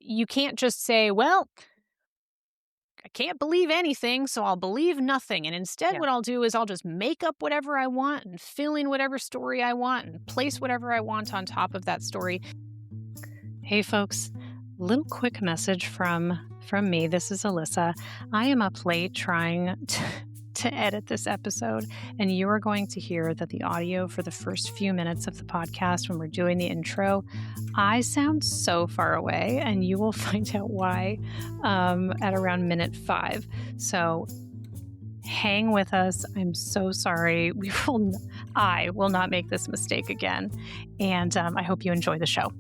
you can't just say, well, I can't believe anything, so I'll believe nothing. And instead, Yeah. what I'll do is I'll just make up whatever I want and fill in whatever story I want and place whatever I want on top of that story. Hey, folks, little quick message from me. This is Alyssa. I am up late trying to edit this episode, and you are going to hear that the audio for the first few minutes of the podcast, when we're doing the intro, I sound so far away, and you will find out why at around minute 5. So hang with us. I'm so sorry. I will not make this mistake again, and I hope you enjoy the show.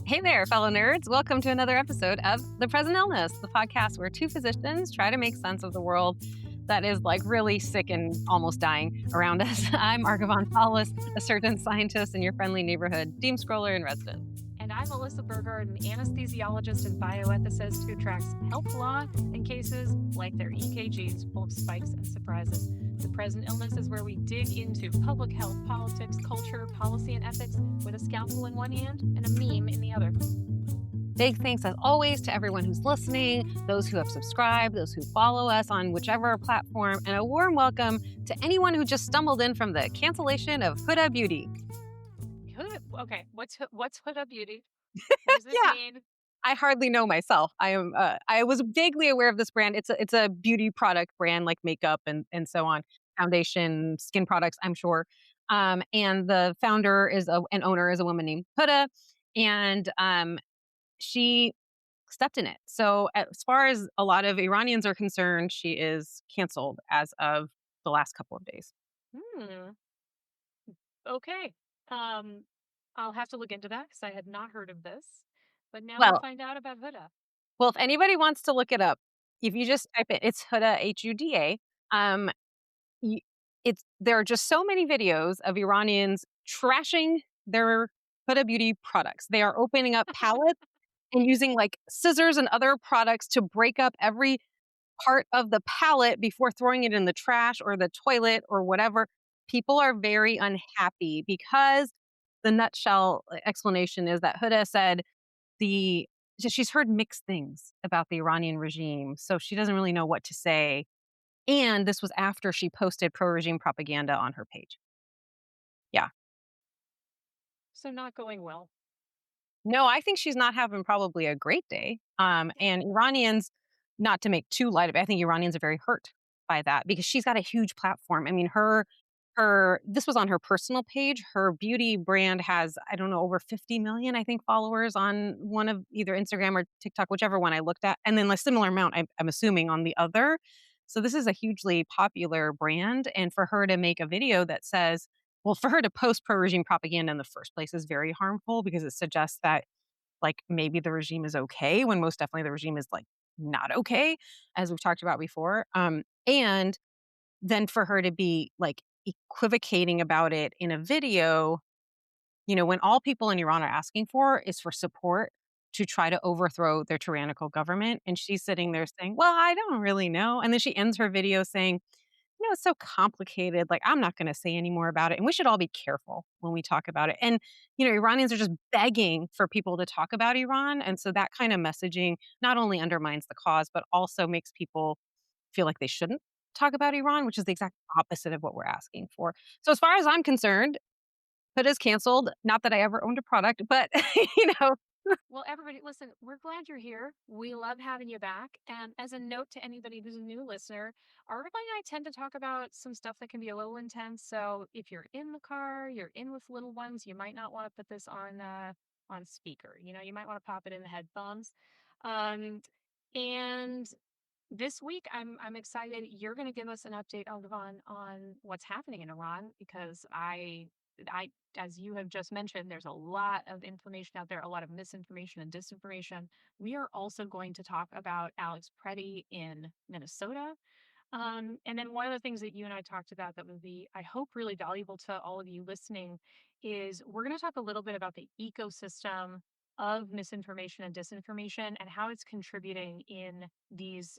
Hey there, fellow nerds. Welcome to another episode of The Present Illness, the podcast where two physicians try to make sense of the world that is like really sick and almost dying around us. I'm Arghavan, Salles, a surgeon scientist in your friendly neighborhood doom scroller in residence. And I'm Alyssa Burgart, an anesthesiologist and bioethicist who tracks health law in cases like their EKGs full of spikes and surprises. The Present Illness is where we dig into public health, politics, culture, policy, and ethics with a scalpel in one hand and a meme in the other. Big thanks, as always, to everyone who's listening, those who have subscribed, those who follow us on whichever platform, and a warm welcome to anyone who just stumbled in from the cancellation of Huda Beauty. Okay, what's Huda Beauty? What does this Yeah. mean? I hardly know myself. I was vaguely aware of this brand. It's a beauty product brand, like makeup and so on, foundation, skin products, I'm sure. And the founder and owner is a woman named Huda, and she stepped in it. So as far as a lot of Iranians are concerned, she is canceled as of the last couple of days. Hmm. Okay. I'll have to look into that because I had not heard of this. But now we'll Well, find out about Huda. well, if anybody wants to look it up, if you just type it's Huda, Huda. Um, y- there are just so many videos of Iranians trashing their Huda Beauty products. They are opening up pallets and using like scissors and other products to break up every part of the pallet before throwing it in the trash or the toilet or whatever. People are very unhappy because the nutshell explanation is that Huda said she's heard mixed things about the Iranian regime, so she doesn't really know what to say. And this was after she posted pro-regime propaganda on her page. Yeah. So not going well. No, I think she's not having probably a great day. And Iranians, not to make too light of it, I think Iranians are very hurt by that because she's got a huge platform. I mean, her this was on her personal page. Her beauty brand has, I don't know, over 50 million, I think, followers on one of either Instagram or TikTok, whichever one I looked at. And then a similar amount, I'm assuming, on the other. So this is a hugely popular brand. And for her to make a video that says, well, for her to post pro-regime propaganda in the first place is very harmful because it suggests that, like, maybe the regime is okay when most definitely the regime is, like, not okay, as we've talked about before. And then for her to be, like, equivocating about it in a video, when all people in Iran are asking for is for support to try to overthrow their tyrannical government, and she's sitting there saying, "Well, I don't really know." And then she ends her video saying, it's so complicated. Like, I'm not going to say any more about it. And we should all be careful when we talk about it. And, Iranians are just begging for people to talk about Iran. And so that kind of messaging not only undermines the cause, but also makes people feel like they shouldn't talk about Iran, which is the exact opposite of what we're asking for. So as far as I'm concerned, it is canceled. Not that I ever owned a product, but, Well, everybody, listen, we're glad you're here. We love having you back. And as a note to anybody who's a new listener, Arghavan and I tend to talk about some stuff that can be a little intense. So if you're in the car, you're in with little ones, you might not want to put this on speaker. You might want to pop it in the headphones. Um, and this week, I'm excited. You're going to give us an update, Arghavan, on what's happening in Iran because I, as you have just mentioned, there's a lot of information out there, a lot of misinformation and disinformation. We are also going to talk about Alex Pretti in Minnesota. And then one of the things that you and I talked about that would be, I hope, really valuable to all of you listening is we're going to talk a little bit about the ecosystem of misinformation and disinformation and how it's contributing in these,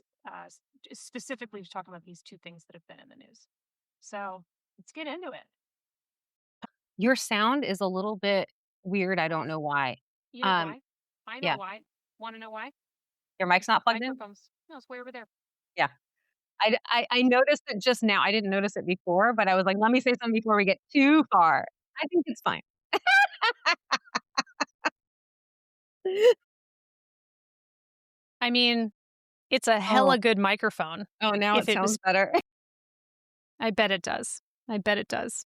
specifically to talk about these two things that have been in the news. So let's get into it. your sound is a little bit weird. I don't know why. You know Um, why? I know Yeah. why. Want to know why? Your mic's not plugged in? Microphones. No, it's way over there. Yeah. I noticed it just now. I didn't notice it before, but I was like, let me say something before we get too far. I think it's fine. I mean, it's a Oh, hella good microphone. oh, now If it it sounds was, better. I bet it does. I bet it does.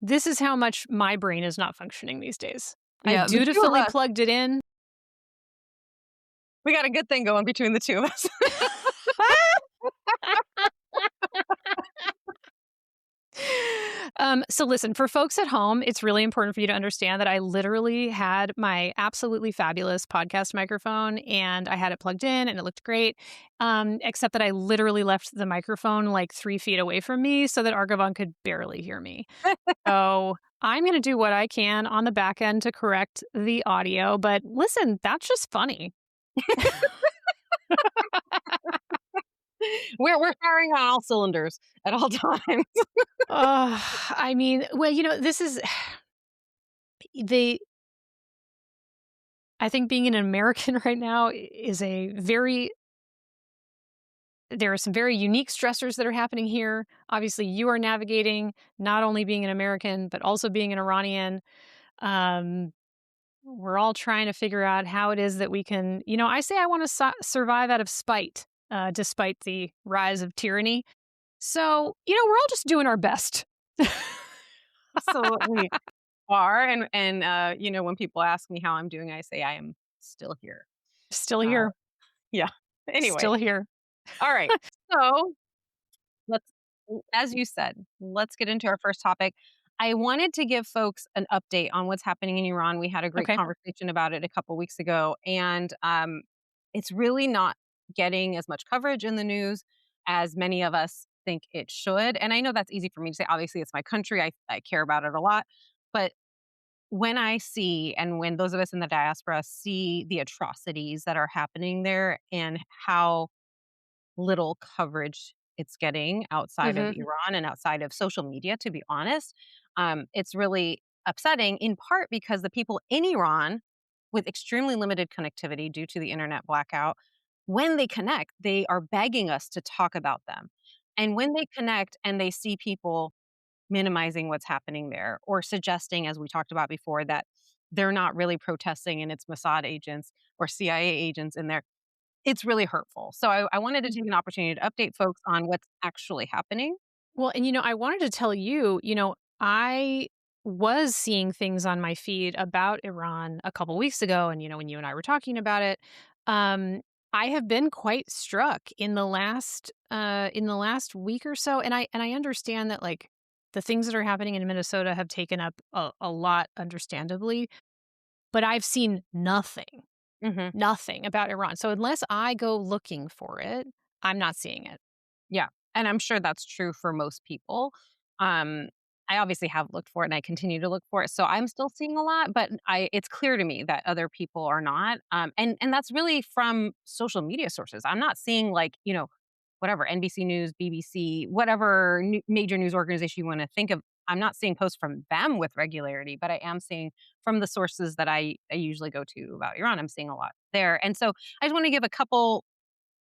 This is how much my brain is not functioning these days. I've Yeah, the two of dutifully us, plugged it in. we got a good thing going between the two of us. So listen, for folks at home, it's really important for you to understand that I literally had my absolutely fabulous podcast microphone and I had it plugged in and it looked great. Except that I literally left the microphone like 3 feet away from me so that Arghavan could barely hear me. So I'm going to do what I can on the back end to correct the audio. But listen, that's just funny. We're firing on all cylinders at all times. I mean, well, this is the I think being an American right now is there are some very unique stressors that are happening here. Obviously, you are navigating not only being an American, but also being an Iranian. Um, we're all trying to figure out how it is that we can, I say I want to survive out of spite, despite the rise of tyranny. So, we're all just doing our best. Absolutely are. And when people ask me how I'm doing, I say I am still here. Still Uh, here. yeah. Anyway, Still here. all right. So let's, as you said, let's get into our first topic. I wanted to give folks an update on what's happening in Iran. We had a great Okay. conversation about it a couple weeks ago, and it's really not getting as much coverage in the news as many of us think it should. And I know that's easy for me to say. Obviously, it's my country. I care about it a lot. But when I see, and when those of us in the diaspora see the atrocities that are happening there and how little coverage it's getting outside of Hmm. Iran and outside of social media, to be honest. It's really upsetting, in part because the people in Iran with extremely limited connectivity due to the internet blackout, when they connect, they are begging us to talk about them. And when they connect and they see people minimizing what's happening there or suggesting, as we talked about before, that they're not really protesting and it's Mossad agents or CIA agents in there, it's really hurtful. So I wanted to take an opportunity to update folks on what's actually happening. Well, and I wanted to tell you, I was seeing things on my feed about Iran a couple weeks ago, and when you and I were talking about it, um, I have been quite struck in the last week or so, and I understand that like the things that are happening in Minnesota have taken up a lot, understandably, but I've seen Hmm. nothing about Iran. So unless I go looking for it, I'm not seeing it. Yeah. And I'm sure that's true for most people. Um, I obviously have looked for it and I continue to look for it. So I'm still seeing a lot, but it's clear to me that other people are not. And that's really from social media sources. I'm not seeing like, whatever, NBC News, BBC, whatever major news organization you want to think of. I'm not seeing posts from them with regularity, but I am seeing from the sources that I usually go to about Iran. I'm seeing a lot there. And so I just want to give a couple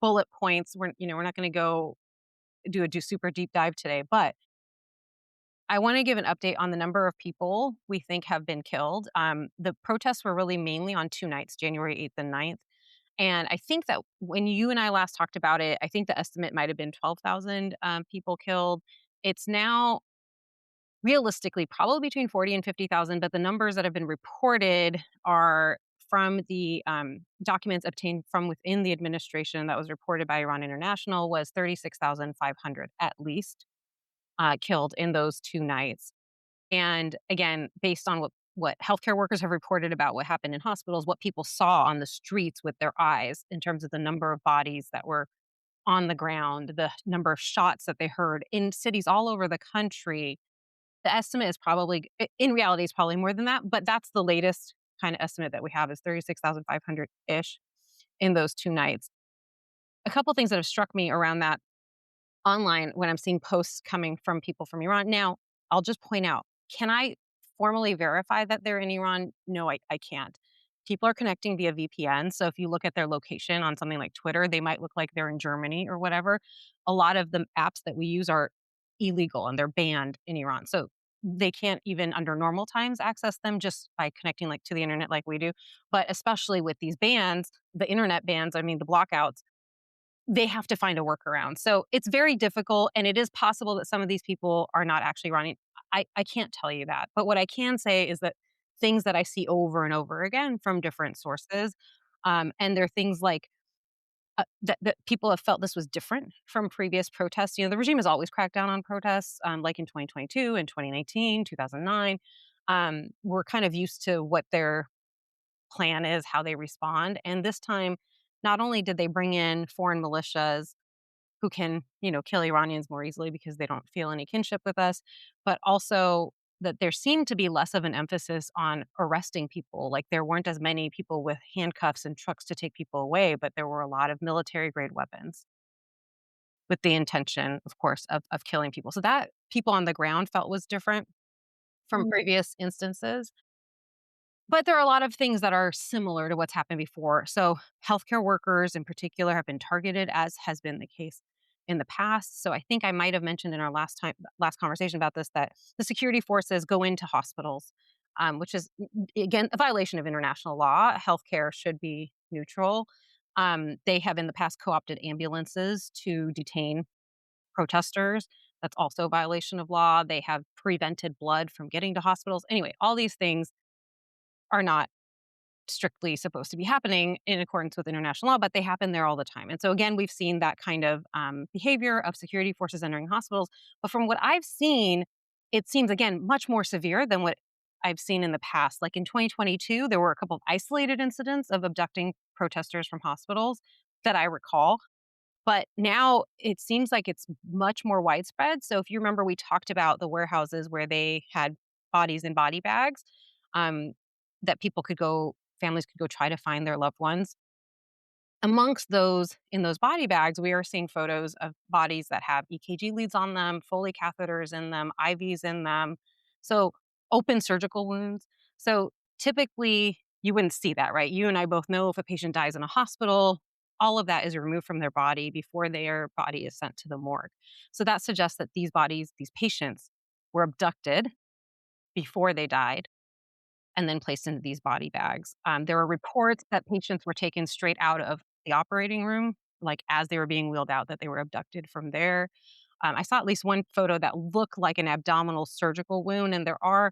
bullet points. We're not going to go do super deep dive today, but I want to give an update on the number of people we think have been killed. The protests were really mainly on 2 nights, January 8th and 9th. And I think that when you and I last talked about it, I think the estimate might have been 12,000 people killed. It's now realistically probably between 40 and 50,000, but the numbers that have been reported are from the documents obtained from within the administration that was reported by Iran International was 36,500 at least killed in those 2 nights. And again, based on what healthcare workers have reported about what happened in hospitals, what people saw on the streets with their eyes in terms of the number of bodies that were on the ground, the number of shots that they heard in cities all over the country, the estimate is probably, in reality, is probably more than that, but that's the latest kind of estimate that we have is 36,500 ish in those 2 nights. A couple things that have struck me around that online when I'm seeing posts coming from people from Iran. Now, I'll just point out, can I formally verify that they're in Iran? No, I can't. people are connecting via VPN. So if you look at their location on something like Twitter, they might look like they're in Germany or whatever. A lot of the apps that we use are illegal and they're banned in Iran. So they can't even under normal times access them just by connecting like to the internet like we do. But especially with these bans, the internet bans, I mean the blockouts, they have to find a workaround. So it's very difficult, and it is possible that some of these people are not actually running. I can't tell you that. But what I can say is that things that I see over and over again from different sources, and they're things like that people have felt this was different from previous protests. You know, the regime has always cracked down on protests, like in 2022 and 2019, 2009. We're kind of used to what their plan is, how they respond. And this time, not only did they bring in foreign militias who can, you know, kill Iranians more easily because they don't feel any kinship with us, but also that there seemed to be less of an emphasis on arresting people. Like there weren't as many people with handcuffs and trucks to take people away, but there were a lot of military grade weapons with the intention, of course, of killing people. So that people on the ground felt was different from previous instances. But there are a lot of things that are similar to what's happened before. So, healthcare workers in particular have been targeted, as has been the case in the past. So, I think I might have mentioned in our last conversation about this that the security forces go into hospitals, which is again a violation of international law. Healthcare should be neutral. They have in the past co-opted ambulances to detain protesters. That's also a violation of law. They have prevented blood from getting to hospitals. Anyway, all these things are not strictly supposed to be happening in accordance with international law, but they happen there all the time. And so, again, we've seen that kind of behavior of security forces entering hospitals. But from what I've seen, it seems, again, much more severe than what I've seen in the past. Like in 2022, there were a couple of isolated incidents of abducting protesters from hospitals that I recall. But now it seems like it's much more widespread. So if you remember, we talked about the warehouses where they had bodies in body bags, um, that families could go try to find their loved ones. Amongst those in those body bags, we are seeing photos of bodies that have EKG leads on them, Foley catheters in them, IVs in them. So open surgical wounds. So typically you wouldn't see that, right? You and I both know if a patient dies in a hospital, all of that is removed from their body before their body is sent to the morgue. So that suggests that these patients were abducted before they died and then placed into these body bags. There were reports that patients were taken straight out of the operating room, like as they were being wheeled out, that they were abducted from there. I saw at least one photo that looked like an abdominal surgical wound, and I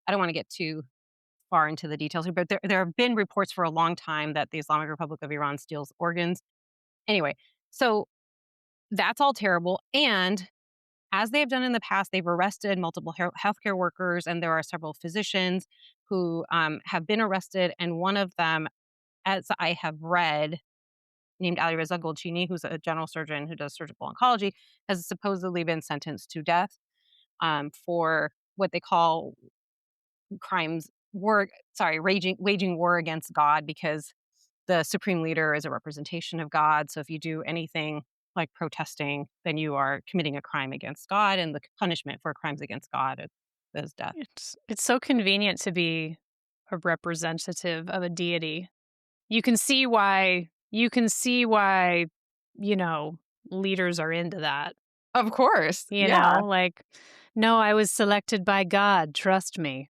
don't want to get too far into the details here, but there have been reports for a long time that the Islamic Republic of Iran steals organs. Anyway, so that's all terrible. And as they have done in the past, they've arrested multiple healthcare workers, and there are several physicians who have been arrested. And one of them, as I have read, named Alireza Golchini, who's a general surgeon who does surgical oncology, has supposedly been sentenced to death for what they call waging war against God, because the supreme leader is a representation of God. So if you do anything like protesting, then you are committing a crime against God, and the punishment for crimes against God is death. It's so convenient to be a representative of a deity. You can see why you know, leaders are into that. Of course. You know, like, no, I was selected by God, trust me.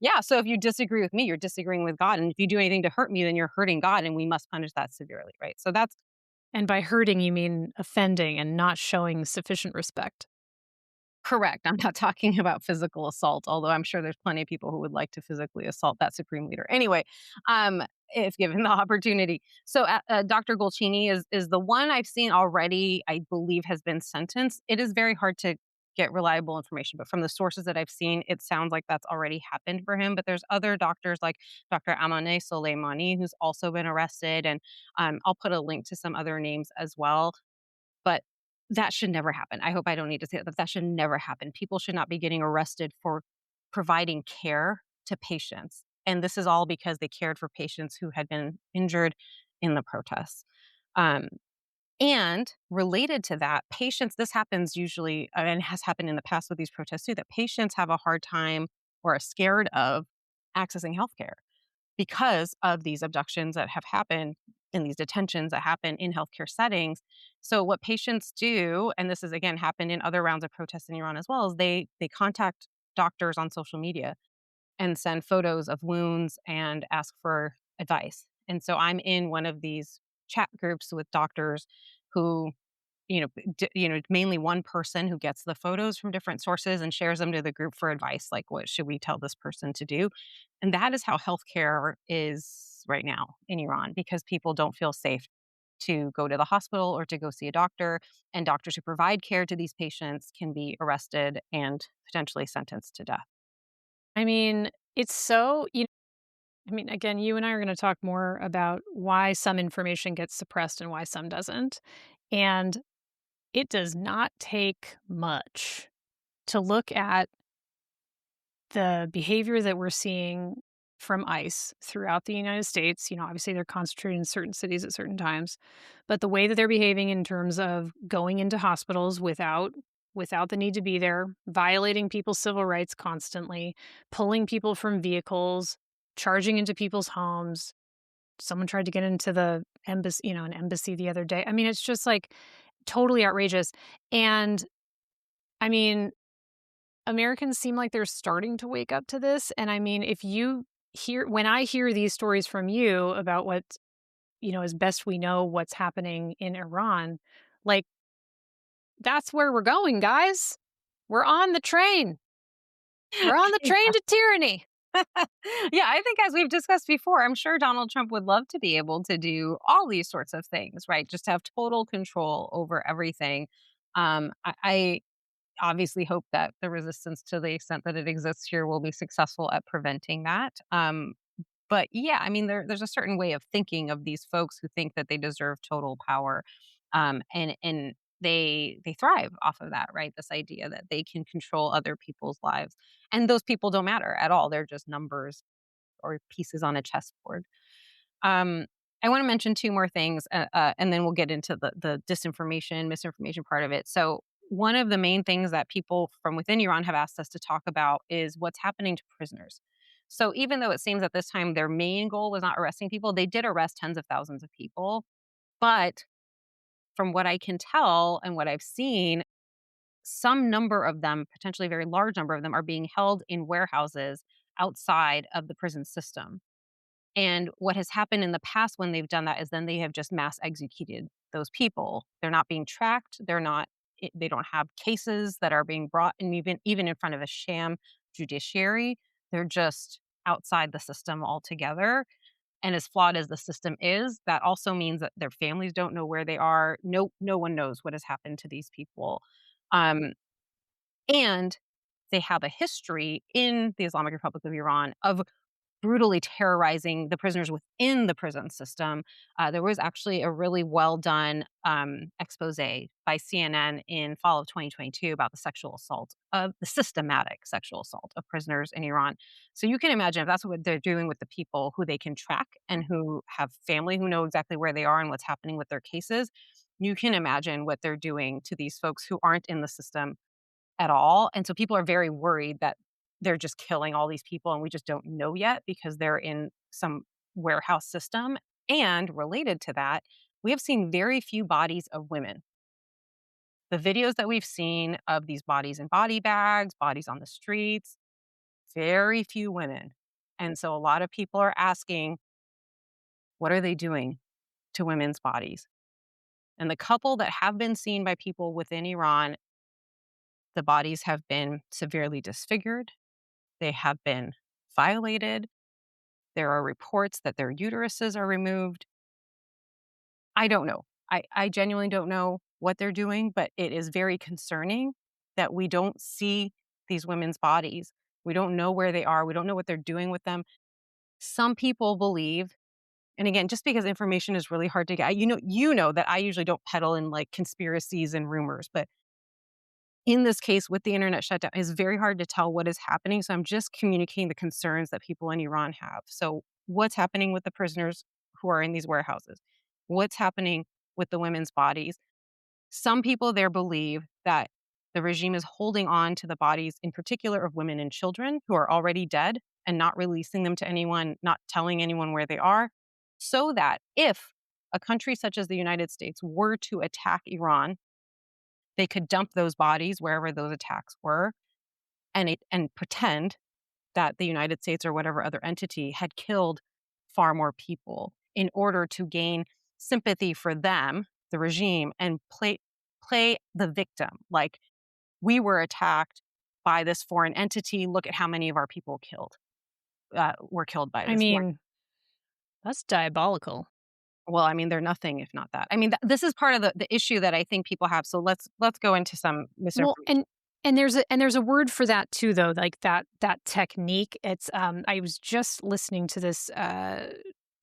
Yeah, so if you disagree with me, you're disagreeing with God, and if you do anything to hurt me, then you're hurting God, and we must punish that severely, right? So that's And by hurting, you mean offending and not showing sufficient respect. correct. I'm not talking about physical assault, although I'm sure there's plenty of people who would like to physically assault that supreme leader. Anyway, if given the opportunity. So Dr. Golchini is the one I've seen already, I believe, has been sentenced. It is very hard to get reliable information, but from the sources that I've seen, it sounds like that's already happened for him. But there's other doctors like Dr. Amaneh Soleimani, who's also been arrested. And I'll put a link to some other names as well. But that should never happen. I hope I don't need to say that, but that should never happen. People should not be getting arrested for providing care to patients. And this is all because they cared for patients who had been injured in the protests. And related to that, this happens usually, and has happened in the past with these protests too, that patients have a hard time or are scared of accessing healthcare because of these abductions that have happened and these detentions that happen in healthcare settings. So what patients do, and this has again happened in other rounds of protests in Iran as well, is they contact doctors on social media and send photos of wounds and ask for advice. And so I'm in one of these chat groups with doctors who, mainly one person who gets the photos from different sources and shares them to the group for advice, like what should we tell this person to do? And that is how healthcare is right now in Iran, because people don't feel safe to go to the hospital or to go see a doctor, and doctors who provide care to these patients can be arrested and potentially sentenced to death. I mean, it's so, I mean, again, you and I are going to talk more about why some information gets suppressed and why some doesn't. And it does not take much to look at the behavior that we're seeing from ICE throughout the United States. Obviously they're concentrated in certain cities at certain times, but the way that they're behaving in terms of going into hospitals without the need to be there, violating people's civil rights constantly, pulling people from vehicles, charging into people's homes. Someone tried to get into the embassy, an embassy the other day. I mean, it's just like totally outrageous. And I mean, Americans seem like they're starting to wake up to this. And I mean, when I hear these stories from you about what, as best we know, what's happening in Iran, like, that's where we're going, guys. We're on the train. We're on the train to tyranny. Yeah, I think as we've discussed before, I'm sure Donald Trump would love to be able to do all these sorts of things, right? Just to have total control over everything. I obviously hope that the resistance, to the extent that it exists here, will be successful at preventing that. But yeah, I mean, there's a certain way of thinking of these folks who think that they deserve total power, and they thrive off of that, right? This idea that they can control other people's lives, and those people don't matter at all. They're just numbers or pieces on a chessboard. Um, I want to mention two more things, and then we'll get into the disinformation, misinformation part of it. So, one of the main things that people from within Iran have asked us to talk about is what's happening to prisoners. So, even though it seems at this time their main goal was not arresting people, they did arrest tens of thousands of people. But from what I can tell and what I've seen, some number of them, potentially a very large number of them, are being held in warehouses outside of the prison system. And what has happened in the past when they've done that is then they have just mass executed those people. They're not being tracked. They don't have cases that are being brought, and even in front of a sham judiciary. They're just outside the system altogether. And as flawed as the system is, that also means that their families don't know where they are. No one knows what has happened to these people. Um, and they have a history in the Islamic Republic of Iran of brutally terrorizing the prisoners within the prison system. There was actually a really well done expose by CNN in fall of 2022 about the systematic sexual assault of prisoners in Iran. So you can imagine if that's what they're doing with the people who they can track and who have family who know exactly where they are and what's happening with their cases. You can imagine what they're doing to these folks who aren't in the system at all. And so people are very worried that they're just killing all these people and we just don't know yet because they're in some warehouse system. And related to that, we have seen very few bodies of women. The videos that we've seen of these bodies in body bags, bodies on the streets, very few women. And so a lot of people are asking, what are they doing to women's bodies? And the couple that have been seen by people within Iran, the bodies have been severely disfigured. They have been violated. There are reports that their uteruses are removed. I don't know. I genuinely don't know what they're doing, but it is very concerning that we don't see these women's bodies. We don't know where they are. We don't know what they're doing with them. Some people believe, and again, just because information is really hard to get, you know that I usually don't peddle in like conspiracies and rumors, but in this case with the internet shutdown, it's very hard to tell what is happening. So I'm just communicating the concerns that people in Iran have. So what's happening with the prisoners who are in these warehouses? What's happening with the women's bodies? Some people there believe that the regime is holding on to the bodies, in particular of women and children who are already dead and not releasing them to anyone, not telling anyone where they are, so that if a country such as the United States were to attack Iran, they could dump those bodies wherever those attacks were and pretend that the United States or whatever other entity had killed far more people in order to gain sympathy for them, the regime, and play the victim. Like, we were attacked by this foreign entity. Look at how many of our people were killed by I this. mean, that's diabolical. Well, I mean, they're nothing if not that. I mean, this is part of the issue that I think people have. So let's go into some Well, misinformation. and there's a word for that too, though, like that technique. It's I was just listening to this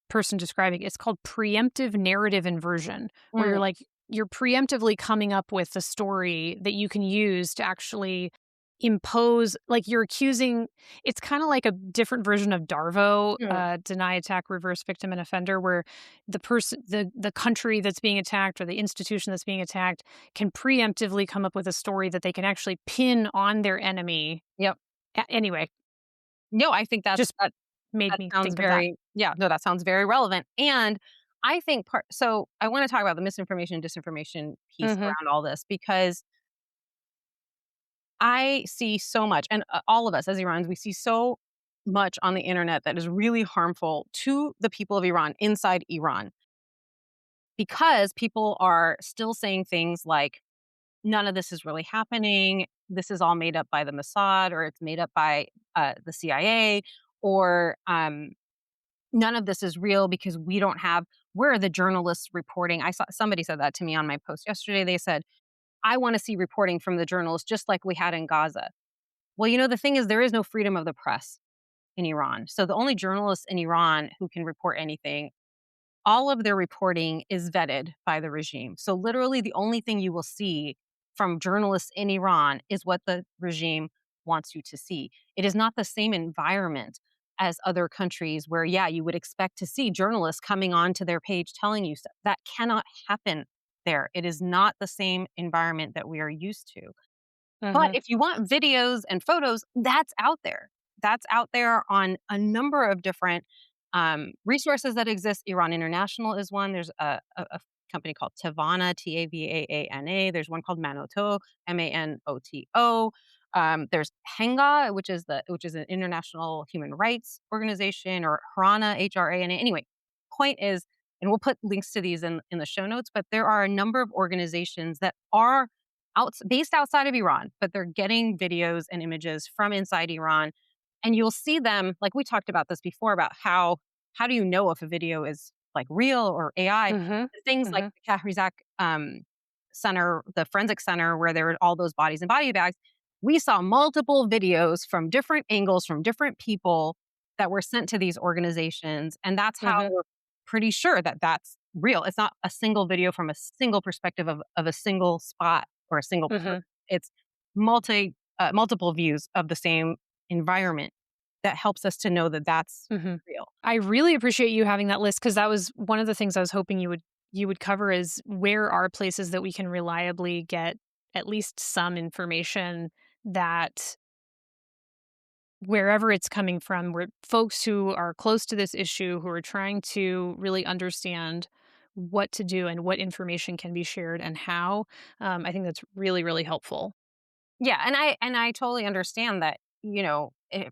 person describing it's called preemptive narrative inversion, where Mm, you're preemptively coming up with a story that you can use to actually impose, like you're accusing. It's kind of like a different version of Darvo, mm. deny, attack, reverse, victim, and offender, where the person, the country that's being attacked or the institution that's being attacked can preemptively come up with a story that they can actually pin on their enemy. Yep. Anyway, No, I think just that made that me sounds think of that. very, yeah, no, that sounds very relevant. And I think so I want to talk about the misinformation, disinformation piece Hmm. around all this, because I see so much, and all of us as Iranians, we see so much on the internet that is really harmful to the people of Iran inside Iran, because people are still saying things like, none of this is really happening. This is all made up by the Mossad, or it's made up by the CIA, or none of this is real because we don't have, where are the journalists reporting? I saw somebody said that to me on my post yesterday. They said, I want to see reporting from the journalists just like we had in Gaza. Well, the thing is, there is no freedom of the press in Iran. So the only journalists in Iran who can report anything, all of their reporting is vetted by the regime. So literally the only thing you will see from journalists in Iran is what the regime wants you to see. It is not the same environment as other countries where, yeah, you would expect to see journalists coming onto their page telling you stuff. That cannot happen there. It is not the same environment that we are used to. But Hmm. if you want videos and photos, that's out there. That's out there on a number of different resources that exist. Iran International is one. There's a company called Tavana, Tavaana. There's one called Manoto, Manoto. There's Henga, which is an international human rights organization, or Hrana, Hrana. Anyway, point is, and we'll put links to these in the show notes, but there are a number of organizations that are based outside of Iran, but they're getting videos and images from inside Iran. And you'll see them, like we talked about this before, about how do you know if a video is like real or AI? Hmm. Things like Hmm. the Kahrizak center, the forensic center, where there were all those bodies and body bags. We saw multiple videos from different angles, from different people, that were sent to these organizations. And that's how Hmm. we're pretty sure that that's real. It's not a single video from a single perspective of a single spot or a single person. Hmm. It's multiple views of the same environment that helps us to know that that's Hmm. real. I really appreciate you having that list, because that was one of the things I was hoping you would cover, is where are places that we can reliably get at least some information, that wherever it's coming from, where folks who are close to this issue, who are trying to really understand what to do and what information can be shared and how. I think that's really, really helpful. Yeah, and I totally understand that,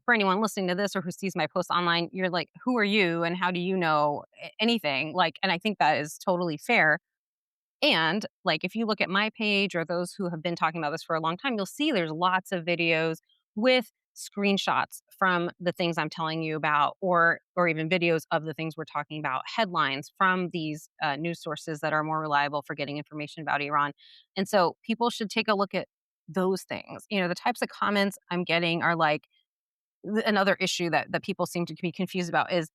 for anyone listening to this or who sees my post online, you're like, who are you and how do you know anything? Like, and I think that is totally fair. And like, if you look at my page or those who have been talking about this for a long time, you'll see there's lots of videos with screenshots from the things I'm telling you about, or even videos of the things we're talking about, headlines from these news sources that are more reliable for getting information about Iran. And so people should take a look at those things. The types of comments I'm getting are like, another issue that people seem to be confused about is,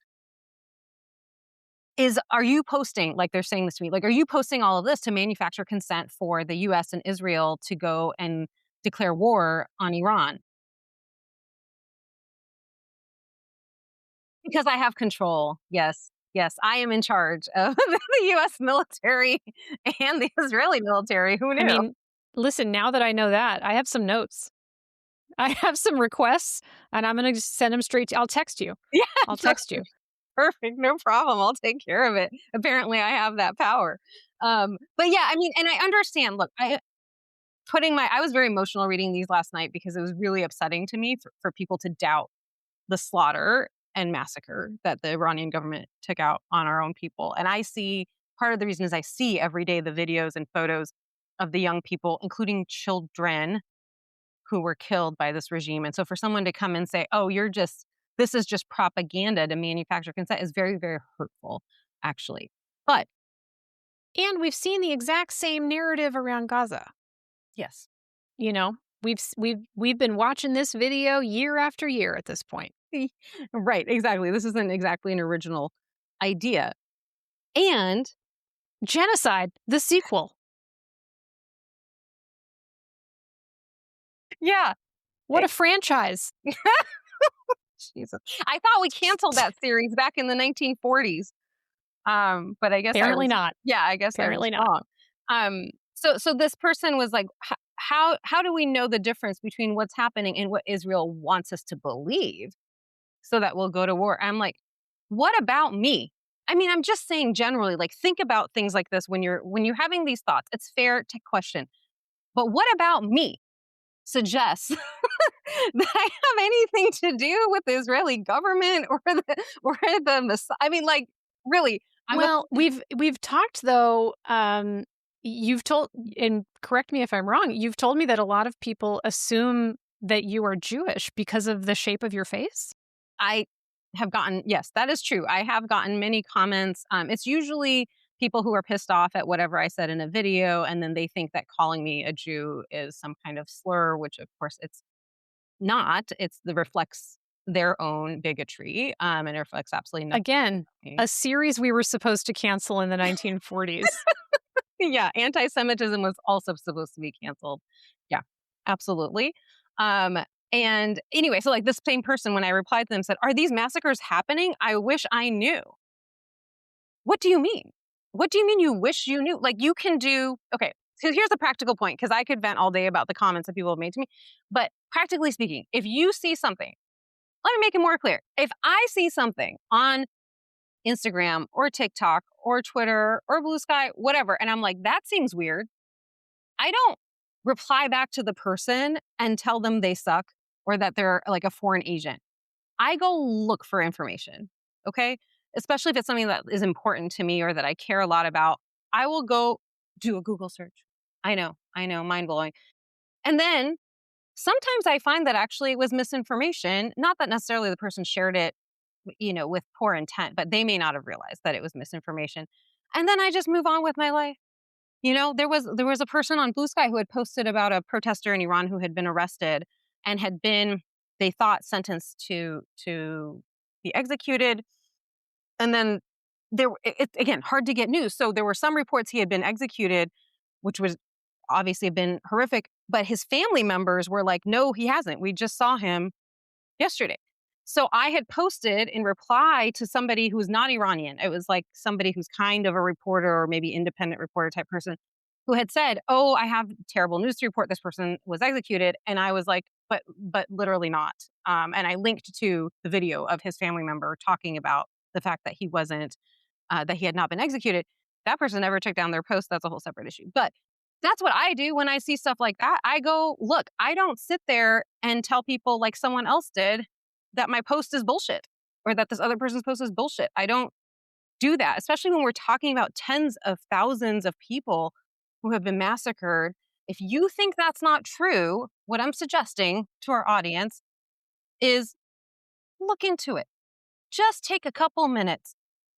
are you posting, like they're saying this to me, like, are you posting all of this to manufacture consent for the US and Israel to go and declare war on Iran? Because I have control. Yes. Yes, I am in charge of the US military and the Israeli military. Who I knew? mean, listen, now that I know that, I have some notes. I have some requests, and I'm going to just send them straight to I'll text you. Yeah, I'll text you. perfect, no problem. I'll take care of it. Apparently, I have that power. But yeah, I mean, and I understand. Look, I was very emotional reading these last night because it was really upsetting to me for people to doubt the slaughter and massacre that the Iranian government took out on our own people. And I see part of the reason is I see every day the videos and photos of the young people, including children, who were killed by this regime. And so for someone to come and say, oh, this is just propaganda to manufacture consent is very, very hurtful, actually. But And we've seen the exact same narrative around Gaza. yes, You know, we've been watching this video year after year at this point. right, exactly. This isn't exactly an original idea. And Genocide, the sequel. yeah, What a franchise. Jesus. I thought we canceled that series back in the 1940s. But I guess Apparently not. Yeah, I guess Apparently I not. was wrong. So this person was like, how do we know the difference between what's happening and what Israel wants us to believe so that we'll go to war? I'm like, what about me? I mean, I'm just saying generally, like, think about things like this when you're having these thoughts. It's fair to question. But what about me suggests that I have anything to do with the Israeli government I mean, like, really. Well, we've talked though. You've told, and correct me if I'm wrong. You've told me that a lot of people assume that you are Jewish because of the shape of your face. I have gotten, yes, that is true. I have gotten many comments. It's usually people who are pissed off at whatever I said in a video, and then they think that calling me a Jew is some kind of slur, which of course it's not. Reflects their own bigotry, and it reflects absolutely nothing. Again, a series we were supposed to cancel in the 1940s. Yeah, anti-Semitism was also supposed to be canceled. Yeah, absolutely. And anyway, so like this same person, when I replied to them, said, "Are these massacres happening? I wish I knew." What do you mean? What do you mean you wish you knew? Like you can do, okay, so here's the practical point, because I could vent all day about the comments that people have made to me. But practically speaking, if you see something, let me make it more clear. If I see something on Instagram or TikTok or Twitter or Blue Sky, whatever, and I'm like, that seems weird, I don't reply back to the person and tell them they suck or that they're like a foreign agent. I go look for information, okay? Especially if it's something that is important to me or that I care a lot about. I will go do a Google search. I know, mind blowing. And then sometimes I find that actually it was misinformation, not that necessarily the person shared it, with poor intent, but they may not have realized that it was misinformation. And then I just move on with my life. There was a person on Blue Sky who had posted about a protester in Iran who had been arrested and had been, they thought, sentenced to be executed. And then again, hard to get news. So there were some reports he had been executed, which was obviously been horrific. But his family members were like, no, he hasn't. We just saw him yesterday. So I had posted in reply to somebody who's not Iranian. It was like somebody who's kind of a reporter or maybe independent reporter type person who had said, "Oh, I have terrible news to report. This person was executed." And I was like, but literally not. And I linked to the video of his family member talking about the fact that that he had not been executed. That person never took down their post. That's a whole separate issue. But that's what I do when I see stuff like that. I go, look, I don't sit there and tell people like someone else did that my post is bullshit or that this other person's post is bullshit. I don't do that, especially when we're talking about tens of thousands of people who have been massacred. If you think that's not true, what I'm suggesting to our audience is look into it. Just take a couple minutes.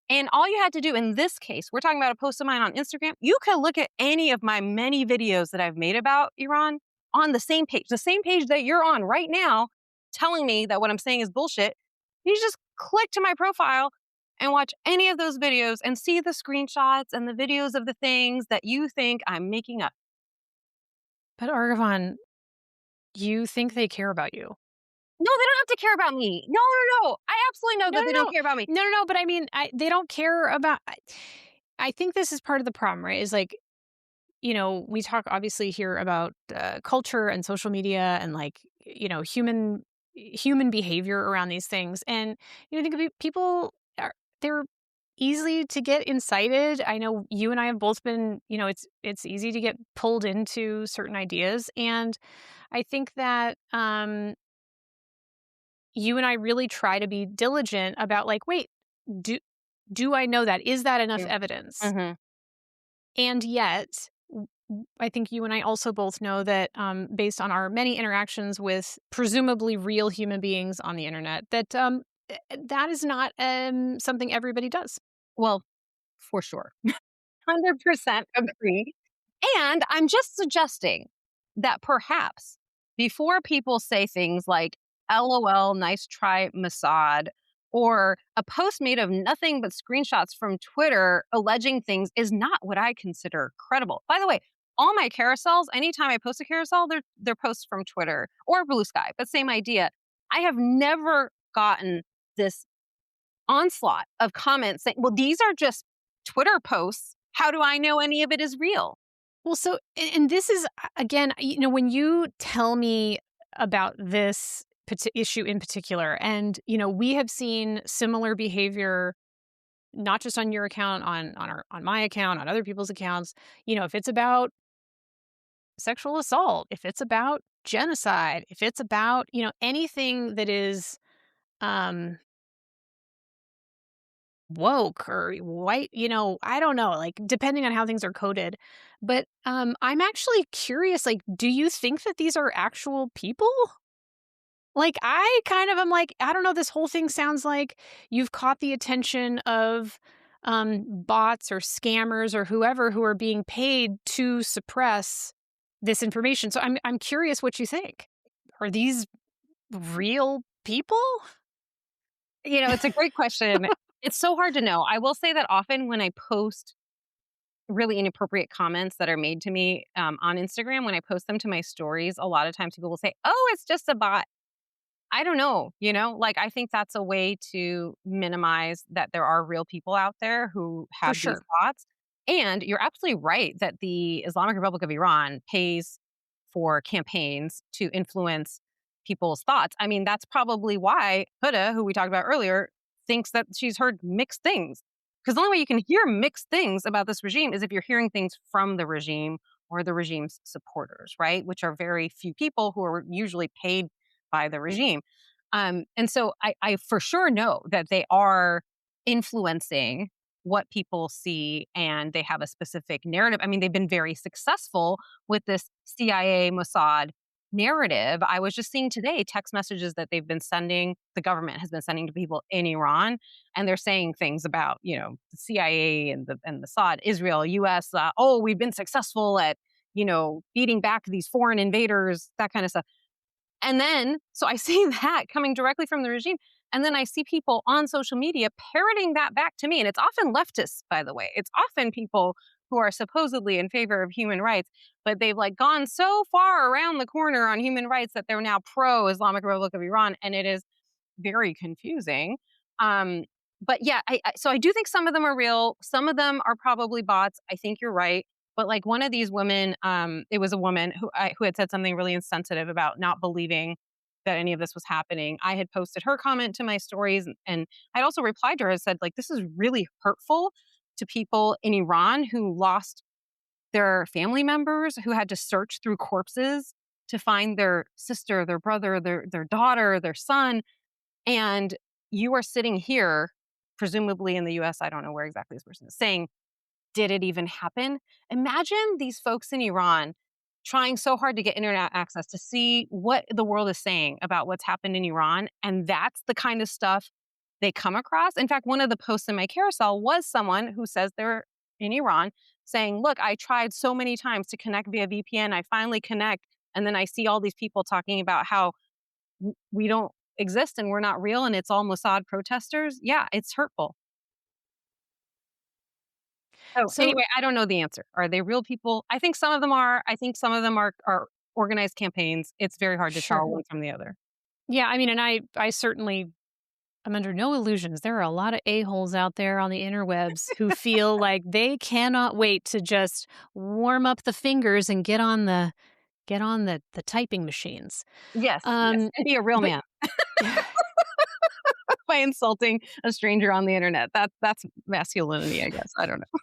And all you had to do in this case, we're talking about a post of mine on Instagram. You can look at any of my many videos that I've made about Iran on the same page that you're on right now, telling me that what I'm saying is bullshit. You just click to my profile and watch any of those videos and see the screenshots and the videos of the things that you think I'm making up. But Arghavan, you think they care about you? No, they don't have to care about me. No. I absolutely know that they don't care about me. No. But I mean, they don't care about. I think this is part of the problem, right? Is like, we talk obviously here about culture and social media and like human behavior around these things. And I think people they're easily to get incited. I know you and I have both been, it's easy to get pulled into certain ideas. And I think that you and I really try to be diligent about like, wait, do I know that? Is that enough evidence? Mm-hmm. And yet, I think you and I also both know that based on our many interactions with presumably real human beings on the internet, that that is not something everybody does. Well, for sure. 100% agree. And I'm just suggesting that perhaps before people say things like, LOL, nice try, Mossad, or a post made of nothing but screenshots from Twitter alleging things is not what I consider credible. By the way, all my carousels, anytime I post a carousel, they're posts from Twitter or Blue Sky, but same idea. I have never gotten this onslaught of comments saying, well, these are just Twitter posts. How do I know any of it is real? Well, so, and this is, again, when you tell me about this issue in particular, and, we have seen similar behavior, not just on your account, on my account, on other people's accounts, if it's about sexual assault, if it's about genocide, if it's about, anything that is, woke or white, I don't know, like depending on how things are coded. But I'm actually curious, like, do you think that these are actual people? Like, I kind of am like, I don't know, this whole thing sounds like you've caught the attention of bots or scammers or whoever who are being paid to suppress this information. So I'm curious what you think. Are these real people? It's a great question. It's so hard to know. I will say that often when I post really inappropriate comments that are made to me on Instagram, when I post them to my stories, a lot of times people will say, oh, it's just a bot. I don't know, like I think that's a way to minimize that there are real people out there who have these thoughts. And you're absolutely right that the Islamic Republic of Iran pays for campaigns to influence people's thoughts. I mean, that's probably why Huda, who we talked about earlier, thinks that she's heard mixed things. Because the only way you can hear mixed things about this regime is if you're hearing things from the regime or the regime's supporters, right? Which are very few people who are usually paid by the regime. And so I for sure know that they are influencing what people see and they have a specific narrative. I mean, they've been very successful with this CIA Mossad narrative. I was just seeing today text messages that they've been sending, the government has been sending to people in Iran, and they're saying things about, the CIA and the Mossad, Israel, US, oh, we've been successful at, beating back these foreign invaders, that kind of stuff. And then, so I see that coming directly from the regime. And then I see people on social media parroting that back to me. And it's often leftists, by the way. It's often people who are supposedly in favor of human rights, but they've like gone so far around the corner on human rights that they're now pro Islamic Republic of Iran. And it is very confusing. But yeah, so I do think some of them are real. Some of them are probably bots. I think you're right. But like one of these women, it was a woman who had said something really insensitive about not believing that any of this was happening. I had posted her comment to my stories, and I'd also replied to her and said, like, this is really hurtful to people in Iran who lost their family members, who had to search through corpses to find their sister, their brother, their daughter, their son. And you are sitting here, presumably in the US, I don't know where exactly this person is, saying, did it even happen? Imagine these folks in Iran trying so hard to get internet access to see what the world is saying about what's happened in Iran. And that's the kind of stuff they come across. In fact, one of the posts in my carousel was someone who says they're in Iran saying, look, I tried so many times to connect via VPN. I finally connect. And then I see all these people talking about how we don't exist and we're not real and it's all Mossad protesters. Yeah, it's hurtful. So anyway, I don't know the answer. Are they real people? I think some of them are. I think some of them are organized campaigns. It's very hard to tell one from the other. Yeah, I mean, and I certainly I'm under no illusions. There are a lot of a-holes out there on the interwebs who feel like they cannot wait to just warm up the fingers and get on the get on the typing machines. Yes, yes, and be a real But man by insulting a stranger on the internet. That's masculinity, I guess. I don't know.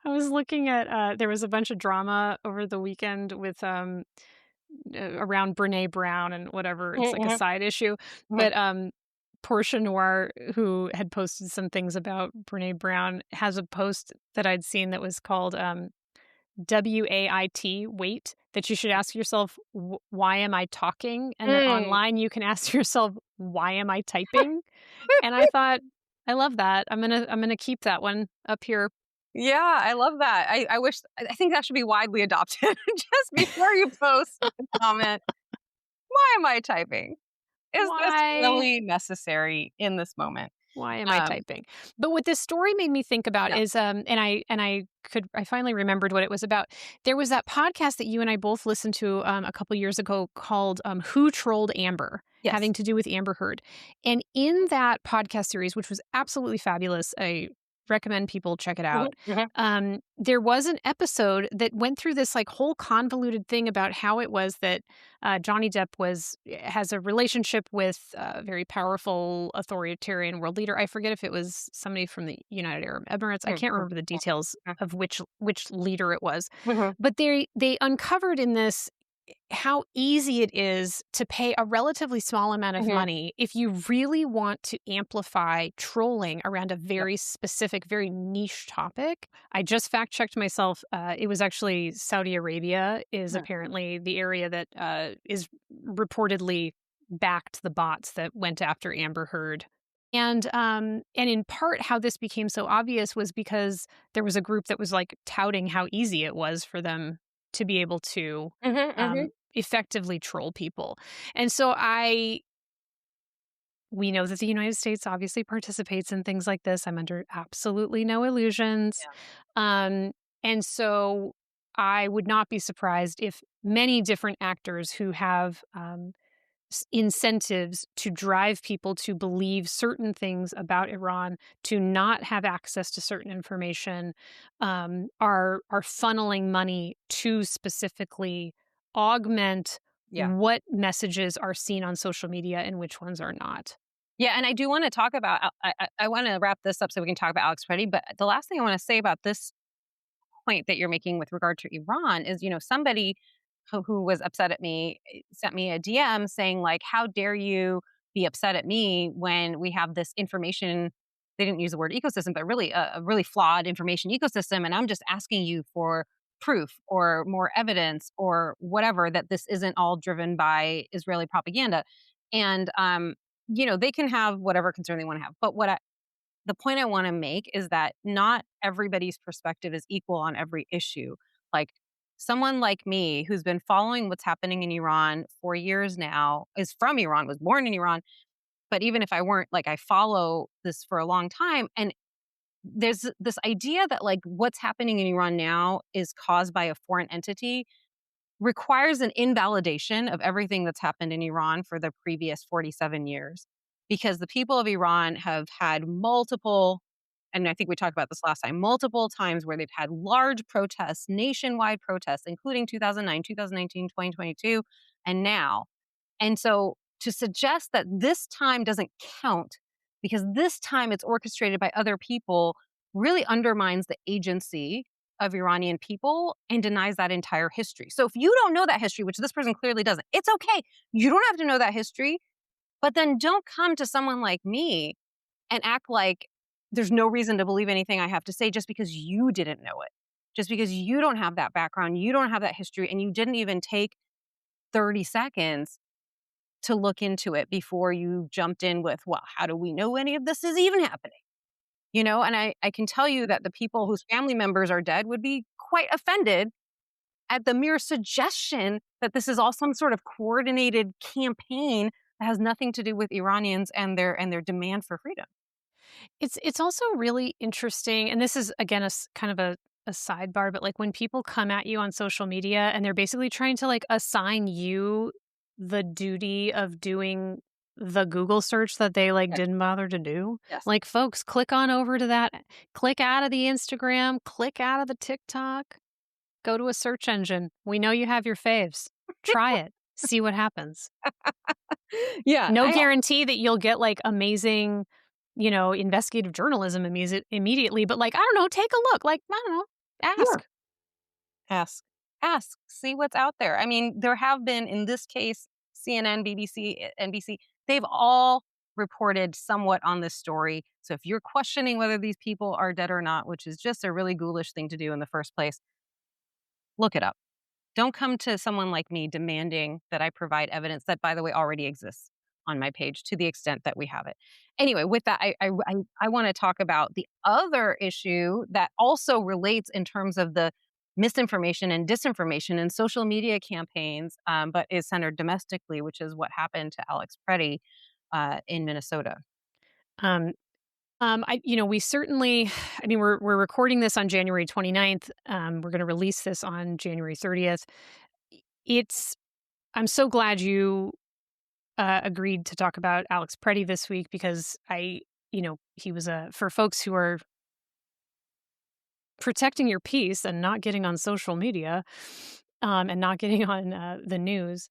I was looking at there was a bunch of drama over the weekend with around Brene Brown and whatever. It's like a Mhm, side issue, mhm, but Portia Noir, who had posted some things about Brene Brown, has a post that I'd seen that was called WAIT, wait, that you should ask yourself, why am I talking? And that mm. online you can ask yourself, why am I typing? And I thought, I love that. I'm gonna keep that one up here. Yeah, I love that. I wish I think that should be widely adopted. Just before you post a comment, "Why am I typing? Is this Why? really necessary in this moment?" Why am I Um, typing? But what this story made me think about yeah. is, I finally remembered what it was about. There was that podcast that you and I both listened to a couple years ago called "Who Trolled Amber," Yes. having to do with Amber Heard. And in that podcast series, which was absolutely fabulous, I recommend people check it Mhm, out. mhm, There was an episode that went through this like whole convoluted thing about how it was that Johnny Depp has a relationship with a very powerful authoritarian world leader. I forget if it was somebody from the United Arab Emirates. I mm, can't mm, remember the mm, details mm, of which leader it was, mhm, but they uncovered in this how easy it is to pay a relatively small amount of mhm. money if you really want to amplify trolling around a Yep. very specific, very niche topic. I just fact checked myself. It was actually Saudi Arabia is Mhm. apparently the area that is reportedly backed the bots that went after Amber Heard. And in part, how this became so obvious was because there was a group that was like touting how easy it was for them to be able to Mhm, mhm. effectively troll people. And so we know that the United States obviously participates in things like this. I'm under absolutely no illusions. Yeah. Um, and so I would not be surprised if many different actors who have incentives to drive people to believe certain things about Iran, to not have access to certain information, are funneling money to specifically augment Yeah. what messages are seen on social media and which ones are not. Yeah, and I do wanna talk about I wanna wrap this up so we can talk about Alex Pretti, but the last thing I wanna say about this point that you're making with regard to Iran is, somebody who was upset at me sent me a DM saying like, "How dare you be upset at me when we have this information?" They didn't use the word ecosystem, but really a really flawed information ecosystem, and I'm just asking you for proof or more evidence or whatever that this isn't all driven by Israeli propaganda. And they can have whatever concern they want to have, but the point I want to make is that not everybody's perspective is equal on every issue. Like someone like me who's been following what's happening in Iran for years now, is from Iran, was born in Iran, but even if I weren't, like I follow this for a long time, and there's this idea that like what's happening in Iran now is caused by a foreign entity requires an invalidation of everything that's happened in Iran for the previous 47 years. Because the people of Iran have had multiple, and I think we talked about this last time, multiple times where they've had large protests, nationwide protests, including 2009, 2019, 2022, and now. And so to suggest that this time doesn't count because this time it's orchestrated by other people really undermines the agency of Iranian people and denies that entire history. So if you don't know that history, which this person clearly doesn't, it's okay. You don't have to know that history, but then don't come to someone like me and act like there's no reason to believe anything I have to say just because you didn't know it. Just because you don't have that background, you don't have that history, and you didn't even take 30 seconds to look into it before you jumped in with, well, how do we know any of this is even happening? And I can tell you that the people whose family members are dead would be quite offended at the mere suggestion that this is all some sort of coordinated campaign that has nothing to do with Iranians and their demand for freedom. It's also really interesting, and this is again kind of a sidebar, but like when people come at you on social media and they're basically trying to like assign you the duty of doing the Google search that they like Yes. didn't bother to do. Yes. Like folks, click on over to that, click out of the Instagram, click out of the TikTok. Go to a search engine. We know you have your faves. Try it. See what happens. Yeah. No guarantee that you'll get like amazing, investigative journalism immediately, but like, I don't know, take a look. Like, I don't know, ask. Ask. See what's out there. I mean, there have been, in this case, CNN, BBC, NBC, they've all reported somewhat on this story. So if you're questioning whether these people are dead or not, which is just a really ghoulish thing to do in the first place, look it up. Don't come to someone like me demanding that I provide evidence that, by the way, already exists on my page to the extent that we have it. Anyway, with that, I want to talk about the other issue that also relates in terms of the misinformation and disinformation in social media campaigns, but is centered domestically, which is what happened to Alex Pretti in Minnesota. We certainly, I mean, we're recording this on January 29th. We're going to release this on January 30th. I'm so glad you agreed to talk about Alex Pretti this week because he was for folks who are protecting your peace and not getting on social media, and not getting on the news.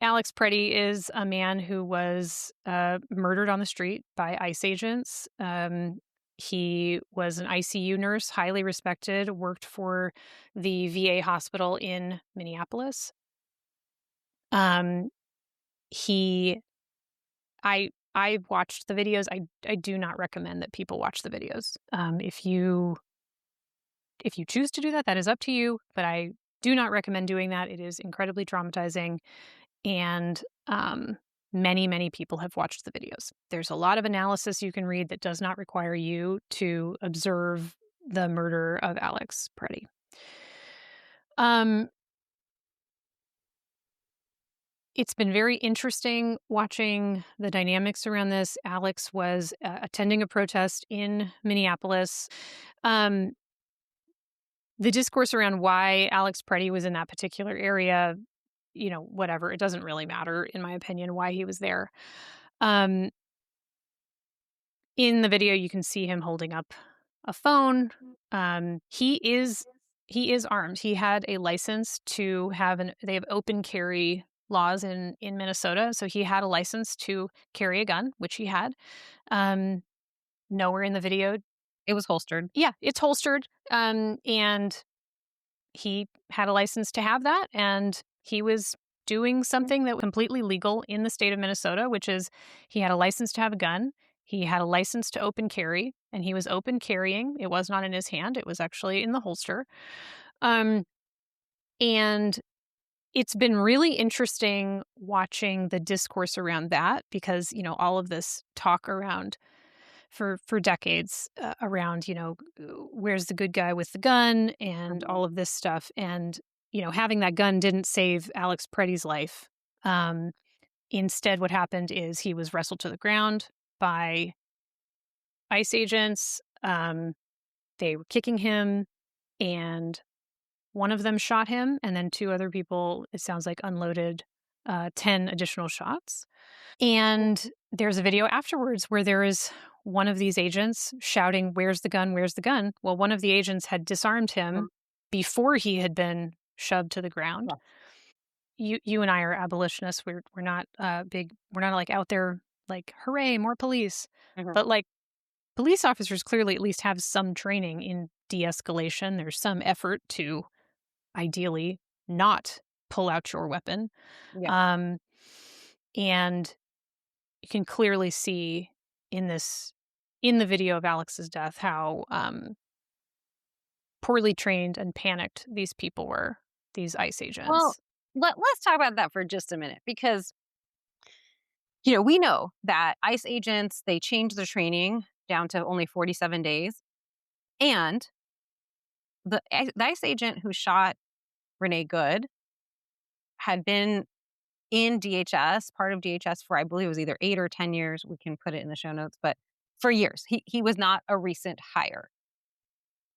Alex Pretti is a man who was murdered on the street by ICE agents. He was an ICU nurse, highly respected, worked for the VA hospital in Minneapolis. I watched the videos. I do not recommend that people watch the videos. If you choose to do that, that is up to you. But I do not recommend doing that. It is incredibly traumatizing. And many, many people have watched the videos. There's a lot of analysis you can read that does not require you to observe the murder of Alex Pretti. It's been very interesting watching the dynamics around this. Alex was attending a protest in Minneapolis. The discourse around why Alex Pretti was in that particular area, whatever, it doesn't really matter, in my opinion, why he was there. In the video, you can see him holding up a phone. He is armed. He had a license to they have open carry laws in Minnesota. So he had a license to carry a gun, which he had. Nowhere in the video. It was holstered. Yeah, it's holstered. And he had a license to have that. And he was doing something that was completely legal in the state of Minnesota, which is he had a license to have a gun. He had a license to open carry, and he was open carrying. It was not in his hand. It was actually in the holster. And it's been really interesting watching the discourse around that because, all of this talk around for decades around, where's the good guy with the gun and all of this stuff. And, having that gun didn't save Alex Pretti's life. Instead, what happened is he was wrestled to the ground by ICE agents. They were kicking him, and one of them shot him, and then two other people, it sounds like, unloaded 10 additional shots. And there's a video afterwards where there is one of these agents shouting, "Where's the gun? Where's the gun?" Well, one of the agents had disarmed him before he had been shoved to the ground. Yeah. You and I are abolitionists. We're not big. We're not like out there like, hooray, more police. But like, police officers clearly at least have some training in de-escalation. There's some effort to ideally not pull out your weapon. Yeah. And you can clearly see in the video of Alex's death how poorly trained and panicked these people were, these ICE agents. Well, let's talk about that for just a minute because, we know that ICE agents, they change their training down to only 47 days. And the ICE agent who shot Renee Good had been in DHS, part of DHS for, I believe it was either 8 or 10 years. We can put it in the show notes, but for years. He was not a recent hire.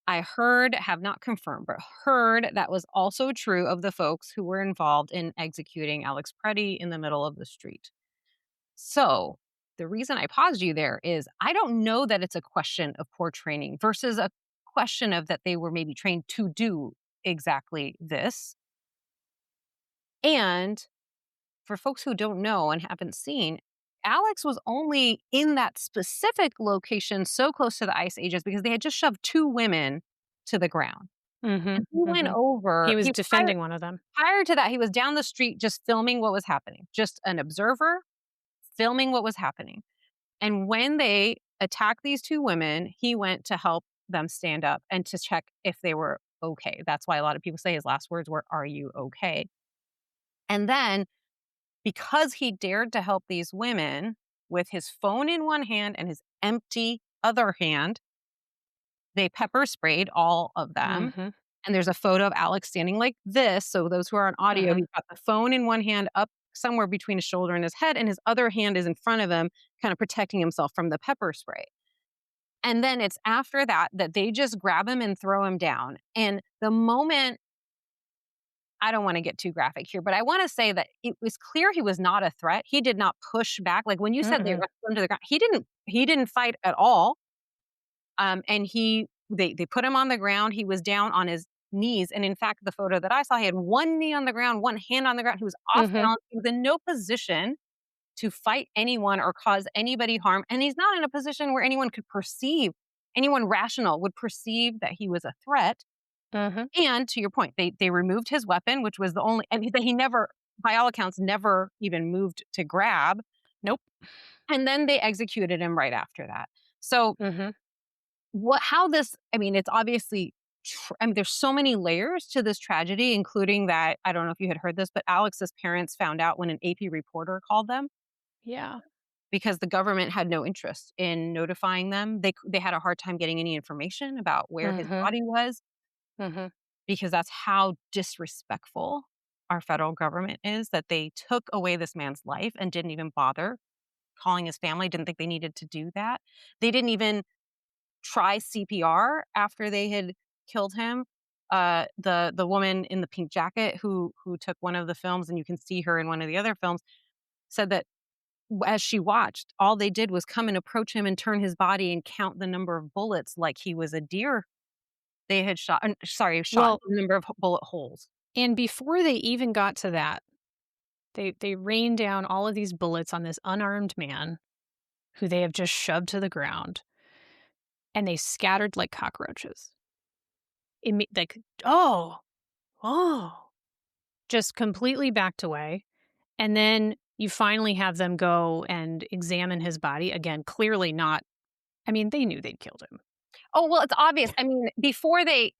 I heard, have not confirmed, but heard that was also true of the folks who were involved in executing Alex Pretti in the middle of the street. So the reason I paused you there is I don't know that it's a question of poor training versus a question of that they were maybe trained to do exactly this. And for folks who don't know and haven't seen, Alex was only in that specific location so close to the ice ages because they had just shoved 2 women to the ground. Mm-hmm. And he went Mm-hmm. over. He was defending one of them. Prior to that, he was down the street just filming what was happening, just an observer filming what was happening. And when they attacked these 2 women, he went to help them stand up and to check if they were okay. That's why a lot of people say his last words were, "Are you okay?" And then, because he dared to help these women with his phone in one hand and his empty other hand, they pepper sprayed all of them. Mm-hmm. And there's a photo of Alex standing like this. So those who are on audio, Mm-hmm. he's got the phone in one hand up somewhere between his shoulder and his head, and his other hand is in front of him, kind of protecting himself from the pepper spray. And then it's after that that they just grab him and throw him down. And the moment, I don't want to get too graphic here, but I want to say that it was clear he was not a threat. He did not push back. Like when you said they Mm-mm. wrestled him to the ground, he didn't fight at all. And they put him on the ground. He was down on his knees. And in fact, the photo that I saw, he had one knee on the ground, one hand on the ground. He was off Mm-hmm. balance. He was in no position to fight anyone or cause anybody harm. And he's not in a position where anyone rational would perceive that he was a threat. Mm-hmm. And to your point, they removed his weapon, which was the only, and that he never, by all accounts, never even moved to grab. Nope. And then they executed him right after that. So Mm-hmm. it's obviously, there's so many layers to this tragedy, including that, I don't know if you had heard this, but Alex's parents found out when an AP reporter called them Yeah. because the government had no interest in notifying them. They had a hard time getting any information about where his Mm-hmm. body was Mm-hmm. because that's how disrespectful our federal government is, that they took away this man's life and didn't even bother calling his family, didn't think they needed to do that. They didn't even try CPR after they had killed him. The woman in the pink jacket who took one of the films, and you can see her in one of the other films, said that as she watched, all they did was come and approach him and turn his body and count the number of bullets like he was a deer they had shot. Well, The number of bullet holes. and before they even got to that, they rained down all of these bullets on this unarmed man who they have just shoved to the ground, and they scattered like cockroaches. Like, oh, just completely backed away. And then you finally have them go and examine his body. Again, clearly not. I mean, they knew they'd killed him. Oh, well, it's obvious. I mean, before the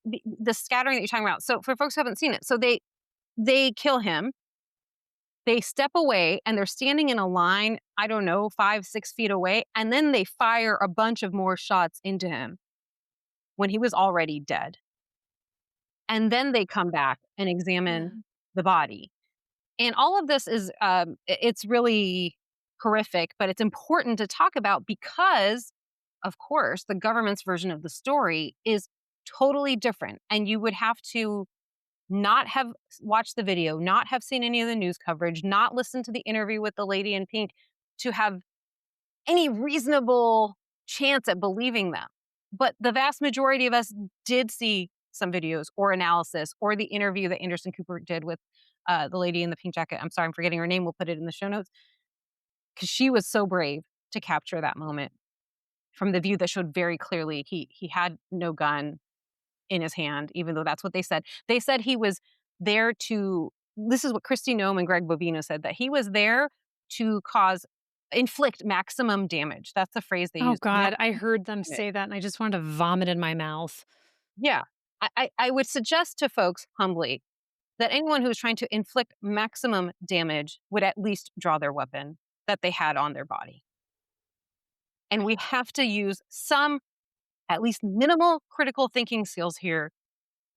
scattering that you're talking about. So for folks who haven't seen it, so they kill him. They step away and they're standing in a line, I don't know, 5, 6 feet away. And then they fire a bunch of more shots into him when he was already dead. And then they come back and examine the body. And all of this is, it's really horrific, but it's important to talk about because, of course, the government's version of the story is totally different. And you would have to not have watched the video, not have seen any of the news coverage, not listened to the interview with the lady in pink to have any reasonable chance at believing them. But the vast majority of us did see some videos or analysis or the interview that Anderson Cooper did with the lady in the pink jacket. I'm sorry, I'm forgetting her name. We'll put it in the show notes because she was so brave to capture that moment from the view that showed very clearly he had no gun in his hand, even though that's what they said. They said he was there to, this is what Kristi Noem and Greg Bovino said, that he was there to inflict maximum damage. That's the phrase they Oh, used. God. I heard them Damage. say that, and I just wanted to vomit in my mouth. Yeah. I would suggest to folks humbly that anyone who is trying to inflict maximum damage would at least draw their weapon that they had on their body. And we have to use some, at least minimal critical thinking skills here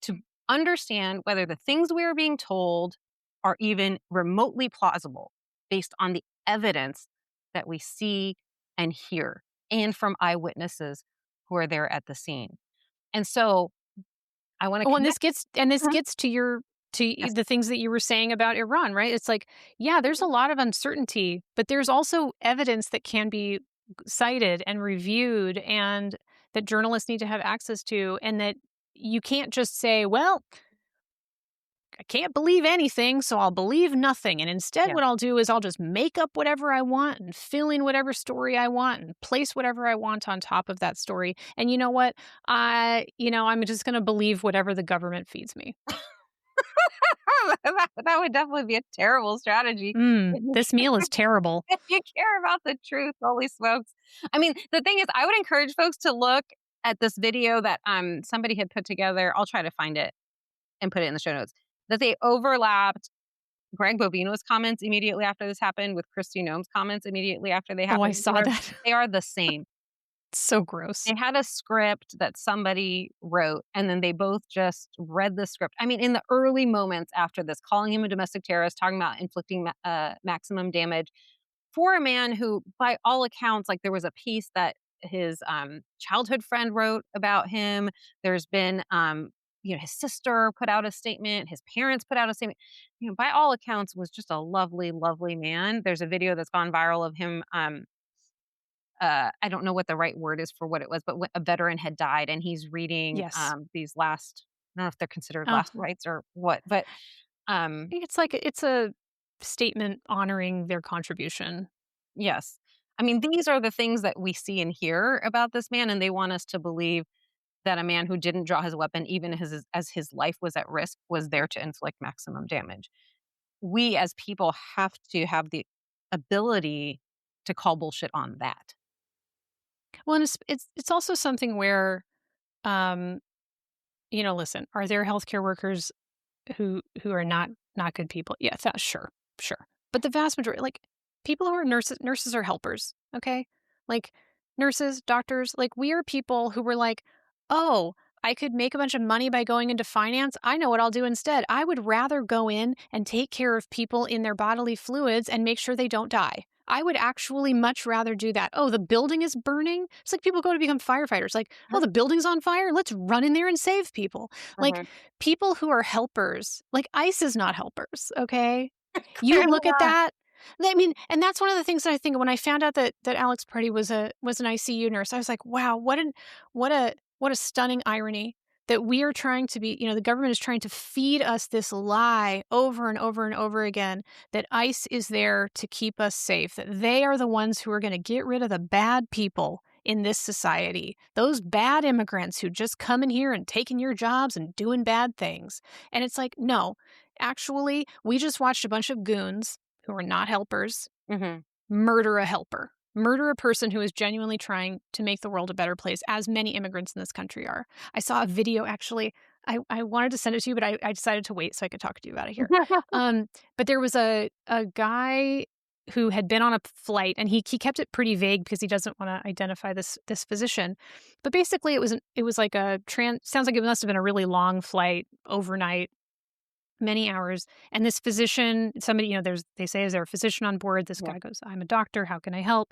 to understand whether the things we are being told are even remotely plausible based on the evidence that we see and hear and from eyewitnesses who are there at the scene. And so I want to Oh, and connect. this Mhm. gets to Yes. the things that you were saying about Iran, right? It's like, yeah, there's a lot of uncertainty, but there's also evidence that can be cited and reviewed and that journalists need to have access to, and that you can't just say, well, I can't believe anything, so I'll believe nothing. And instead, what I'll do is I'll just make up whatever I want and fill in whatever story I want and place whatever I want on top of that story. And you know what? I'm just going to believe whatever the government feeds me. That would definitely be a terrible strategy. This meal is terrible. If you care about the truth, holy smokes. I mean, the thing is, I would encourage folks to look at this video that somebody had put together. I'll try to find it and put it in the show notes. That they overlapped Greg Bobino's comments immediately after this happened with Kristi Noem's comments immediately after they happened. Oh, I saw that. They are the same. It's so gross. They had a script that somebody wrote, and then they both just read the script. I mean, in the early moments after this, calling him a domestic terrorist, talking about inflicting maximum damage for a man who, by all accounts, like there was a piece that his childhood friend wrote about him. There's been, his sister put out a statement. His parents put out a statement. By all accounts, was just a lovely, lovely man. There's a video that's gone viral of him. I don't know what the right word is for what it was, but a veteran had died, and he's reading these last. I don't know if they're considered last rites or what, but it's a statement honoring their contribution. Yes, I mean these are the things that we see and hear about this man, and they want us to believe that a man who didn't draw his weapon, even as his life was at risk, was there to inflict maximum damage. We as people have to have the ability to call bullshit on that. Well, and it's also something where, listen, are there healthcare workers who are not good people? Yeah, sure. But the vast majority, like people who are nurses are helpers. Okay, like nurses, doctors, like we are people who were like, oh, I could make a bunch of money by going into finance. I know what I'll do instead. I would rather go in and take care of people in their bodily fluids and make sure they don't die. I would actually much rather do that. Oh, the building is burning? It's like people go to become firefighters. Like, oh, the building's on fire? Let's run in there and save people. Like, people who are helpers, like ICE is not helpers, okay? You look at that. I mean, and that's one of the things that I think when I found out that Alex Pretti was an ICU nurse, I was like, wow, what a stunning irony that we are trying to be, the government is trying to feed us this lie over and over and over again that ICE is there to keep us safe, that they are the ones who are going to get rid of the bad people in this society, those bad immigrants who just come in here and taking your jobs and doing bad things. And it's like, no, actually, we just watched a bunch of goons who are not helpers murder a helper. Murder a person who is genuinely trying to make the world a better place, as many immigrants in this country are. I saw a video, actually. I wanted to send it to you, but I decided to wait so I could talk to you about it here. But there was a guy who had been on a flight, and he kept it pretty vague because he doesn't want to identify this physician. But basically, it was like sounds like it must have been a really long flight, overnight, many hours. And this physician, somebody, they say, is there a physician on board? This guy goes, I'm a doctor. How can I help?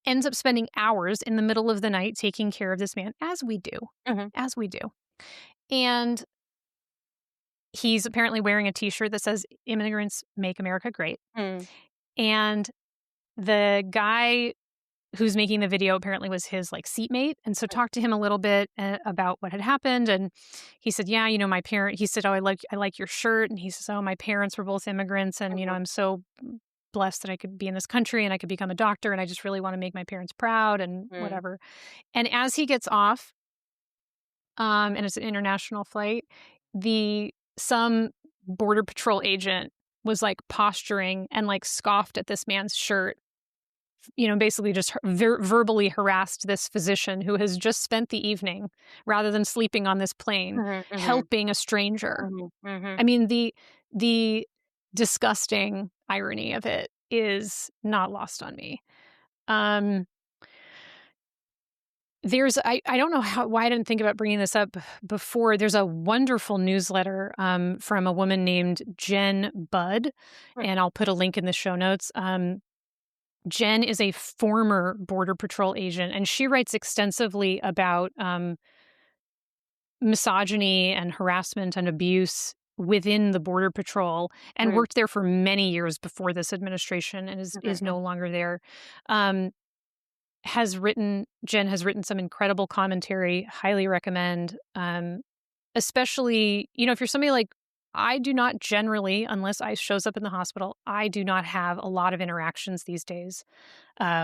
Ends up spending hours in the middle of the night taking care of this man, as we do. And he's apparently wearing a T-shirt that says, "Immigrants make America great." And the guy who's making the video apparently was his seatmate. And so talked to him a little bit about what had happened. And he said, yeah, my parent, he said, oh, I like your shirt. And he says, oh, my parents were both immigrants. And, I'm so blessed that I could be in this country and I could become a doctor. And I just really want to make my parents proud and whatever. And as he gets off, and it's an international flight, some Border Patrol agent was posturing and scoffed at this man's shirt. Basically just verbally harassed this physician who has just spent the evening, rather than sleeping on this plane, helping a stranger. I mean, the disgusting irony of it is not lost on me. I don't know why I didn't think about bringing this up before. There's a wonderful newsletter from a woman named Jen Budd, and I'll put a link in the show notes. Jen is a former Border Patrol agent, and she writes extensively about misogyny and harassment and abuse within the Border Patrol, and worked there for many years before this administration, and is no longer there. Jen has written some incredible commentary. Highly recommend, especially if you're somebody like I do not generally, unless I shows up in the hospital, I do not have a lot of interactions these days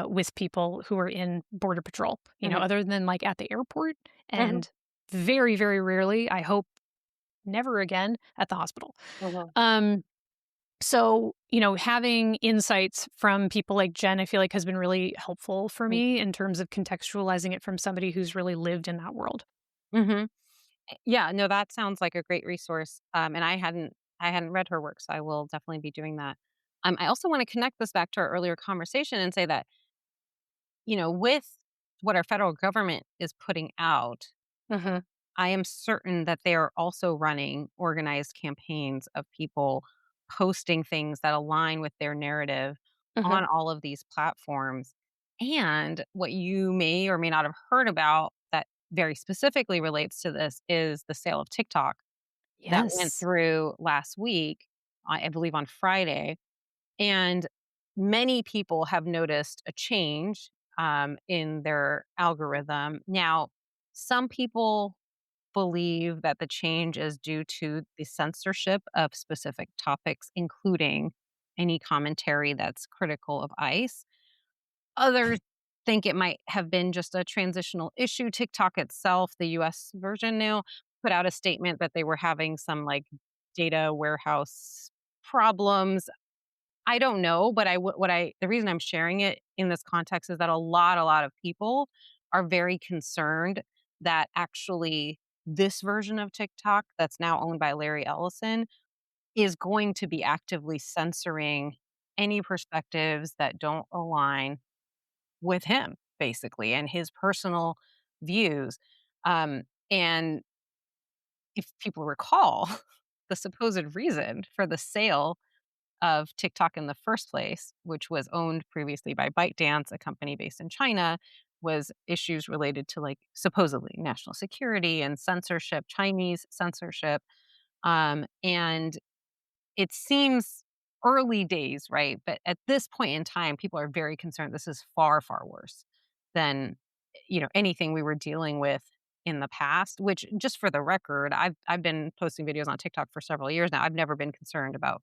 with people who are in border patrol, Mhm. other than like at the airport Mhm. and very, very rarely, I hope never again, at the hospital. Mhm. Um, so, having insights from people like Jen, I feel like has been really helpful for Mhm. me in terms of contextualizing it from somebody who's really lived in that world. Mhm. Yeah, no, that sounds like a great resource. And I hadn't read her work, so I will definitely be doing that. I also want to connect this back to our earlier conversation and say that, with what our federal government is putting out, Hmm. I am certain that they are also running organized campaigns of people posting things that align with their narrative Hmm. on all of these platforms. And what you may or may not have heard about that very specifically relates to this is the sale of TikTok that went Yes. through last week, I believe on Friday. And many people have noticed a change in their algorithm. Now, some people believe that the change is due to the censorship of specific topics, including any commentary that's critical of ICE. Others think it might have been just a transitional issue. TikTok itself, the US version now, put out a statement that they were having some like data warehouse problems. I don't know, but the reason I'm sharing it in this context is that a lot of people are very concerned that actually this version of TikTok that's now owned by Larry Ellison is going to be actively censoring any perspectives that don't align with him, basically, and his personal views. And if people recall, the supposed reason for the sale of TikTok in the first place, which was owned previously by ByteDance, a company based in China, was issues related to like supposedly national security and censorship, Chinese censorship. And it seems early days, right? But at this point in time, people are very concerned this is far, far worse than anything we were dealing with in the past. Which, just for the record, I've been posting videos on TikTok for several years now. I've never been concerned about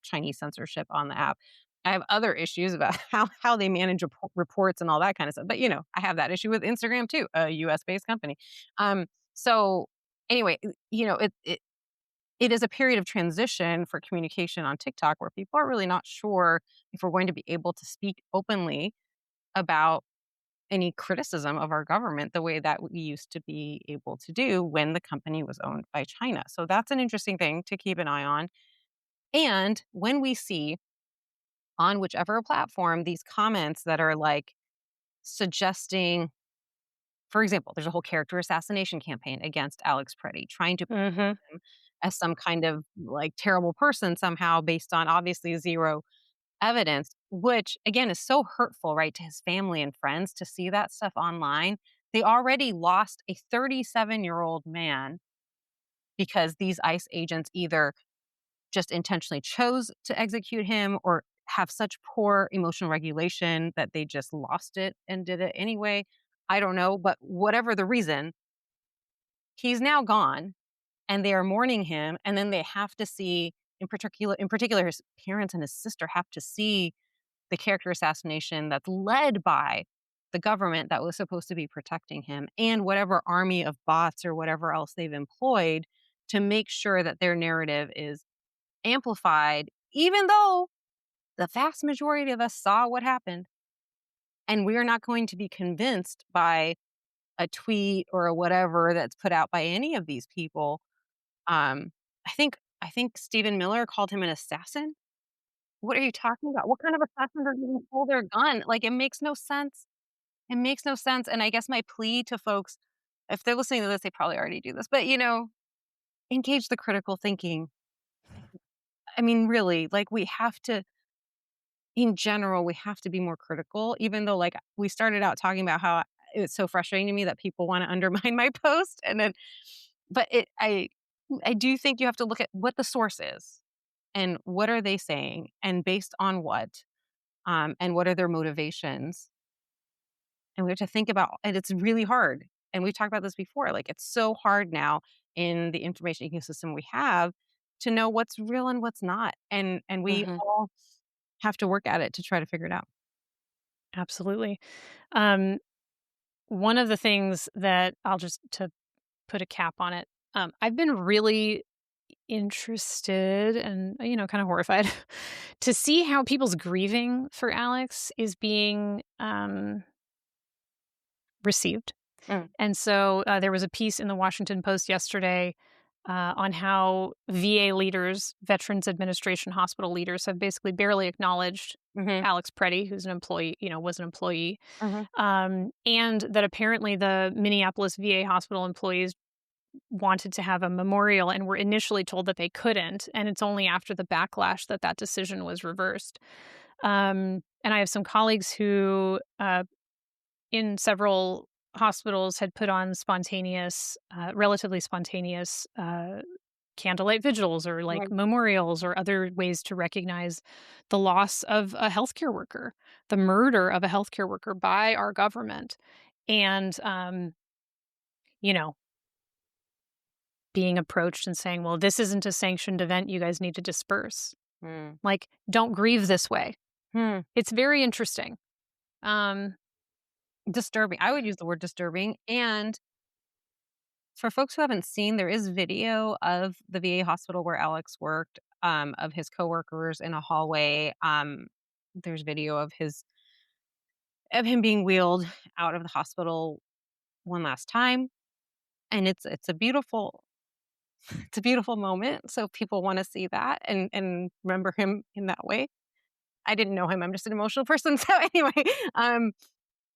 Chinese censorship on the app. I have other issues about how they manage reports and all that kind of stuff. But I have that issue with Instagram too, a U.S. based company. So anyway, it is a period of transition for communication on TikTok where people are really not sure if we're going to be able to speak openly about any criticism of our government the way that we used to be able to do when the company was owned by China. So that's an interesting thing to keep an eye on. And when we see on whichever platform these comments that are like suggesting, for example, there's a whole character assassination campaign against Alex Pretti, trying to Hmm. him as some kind of like terrible person somehow based on obviously zero evidence, which again is so hurtful, right, to his family and friends to see that stuff online. They already lost a 37-year-old man because these ICE agents either just intentionally chose to execute him or have such poor emotional regulation that they just lost it and did it anyway. I don't know, but whatever the reason, he's now gone and they are mourning him, and then they have to see, in particular his parents and his sister have to see the character assassination that's led by the government that was supposed to be protecting him and whatever army of bots or whatever else they've employed to make sure that their narrative is amplified, even though the vast majority of us saw what happened. And we're not going to be convinced by a tweet or a whatever that's put out by any of these people. um, I think Stephen Miller called him an assassin. What are you talking about? What kind of assassin doesn't even pull their gun? Like, it makes no sense. It makes no sense. And I guess my plea to folks, if they're listening to this, they probably already do this, but engage the critical thinking. I mean, really, like we have to, in general, we have to be more critical, even though like we started out talking about how it's so frustrating to me that people want to undermine my post. And then, but I do think you have to look at what the source is and what are they saying and based on what, and what are their motivations. And we have to think about, and it's really hard. And we've talked about this before. Like, it's so hard now in the information ecosystem we have to know what's real and what's not. And we Mhm. all have to work at it to try to figure it out. Absolutely. Um, one of the things that I'll just to put a cap on it, I've been really interested and, kind of horrified to see how people's grieving for Alex is being received. Mm, And so there was a piece in the Washington Post yesterday on how VA leaders, Veterans Administration hospital leaders, have basically barely acknowledged mhm, Alex Pretti, who's an employee, was an employee, mhm, and that apparently the Minneapolis VA hospital employees wanted to have a memorial and were initially told that they couldn't, and it's only after the backlash that that decision was reversed. And I have some colleagues who, in several hospitals, had put on relatively spontaneous candlelight vigils or like mhm, memorials or other ways to recognize the loss of a healthcare worker, the murder of a healthcare worker by our government, and you know being approached and saying, "Well, this isn't a sanctioned event. You guys need to disperse. mm, Like, don't grieve this way." hmm. It's very interesting. Um, Disturbing. I would use the word disturbing. And for folks who haven't seen, there is video of the VA hospital where Alex worked, of his coworkers in a hallway. There's video of him being wheeled out of the hospital one last time, and it's a beautiful it's a beautiful moment. So people want to see that and remember him in that way. I didn't know him. I'm just an emotional person. So anyway, um,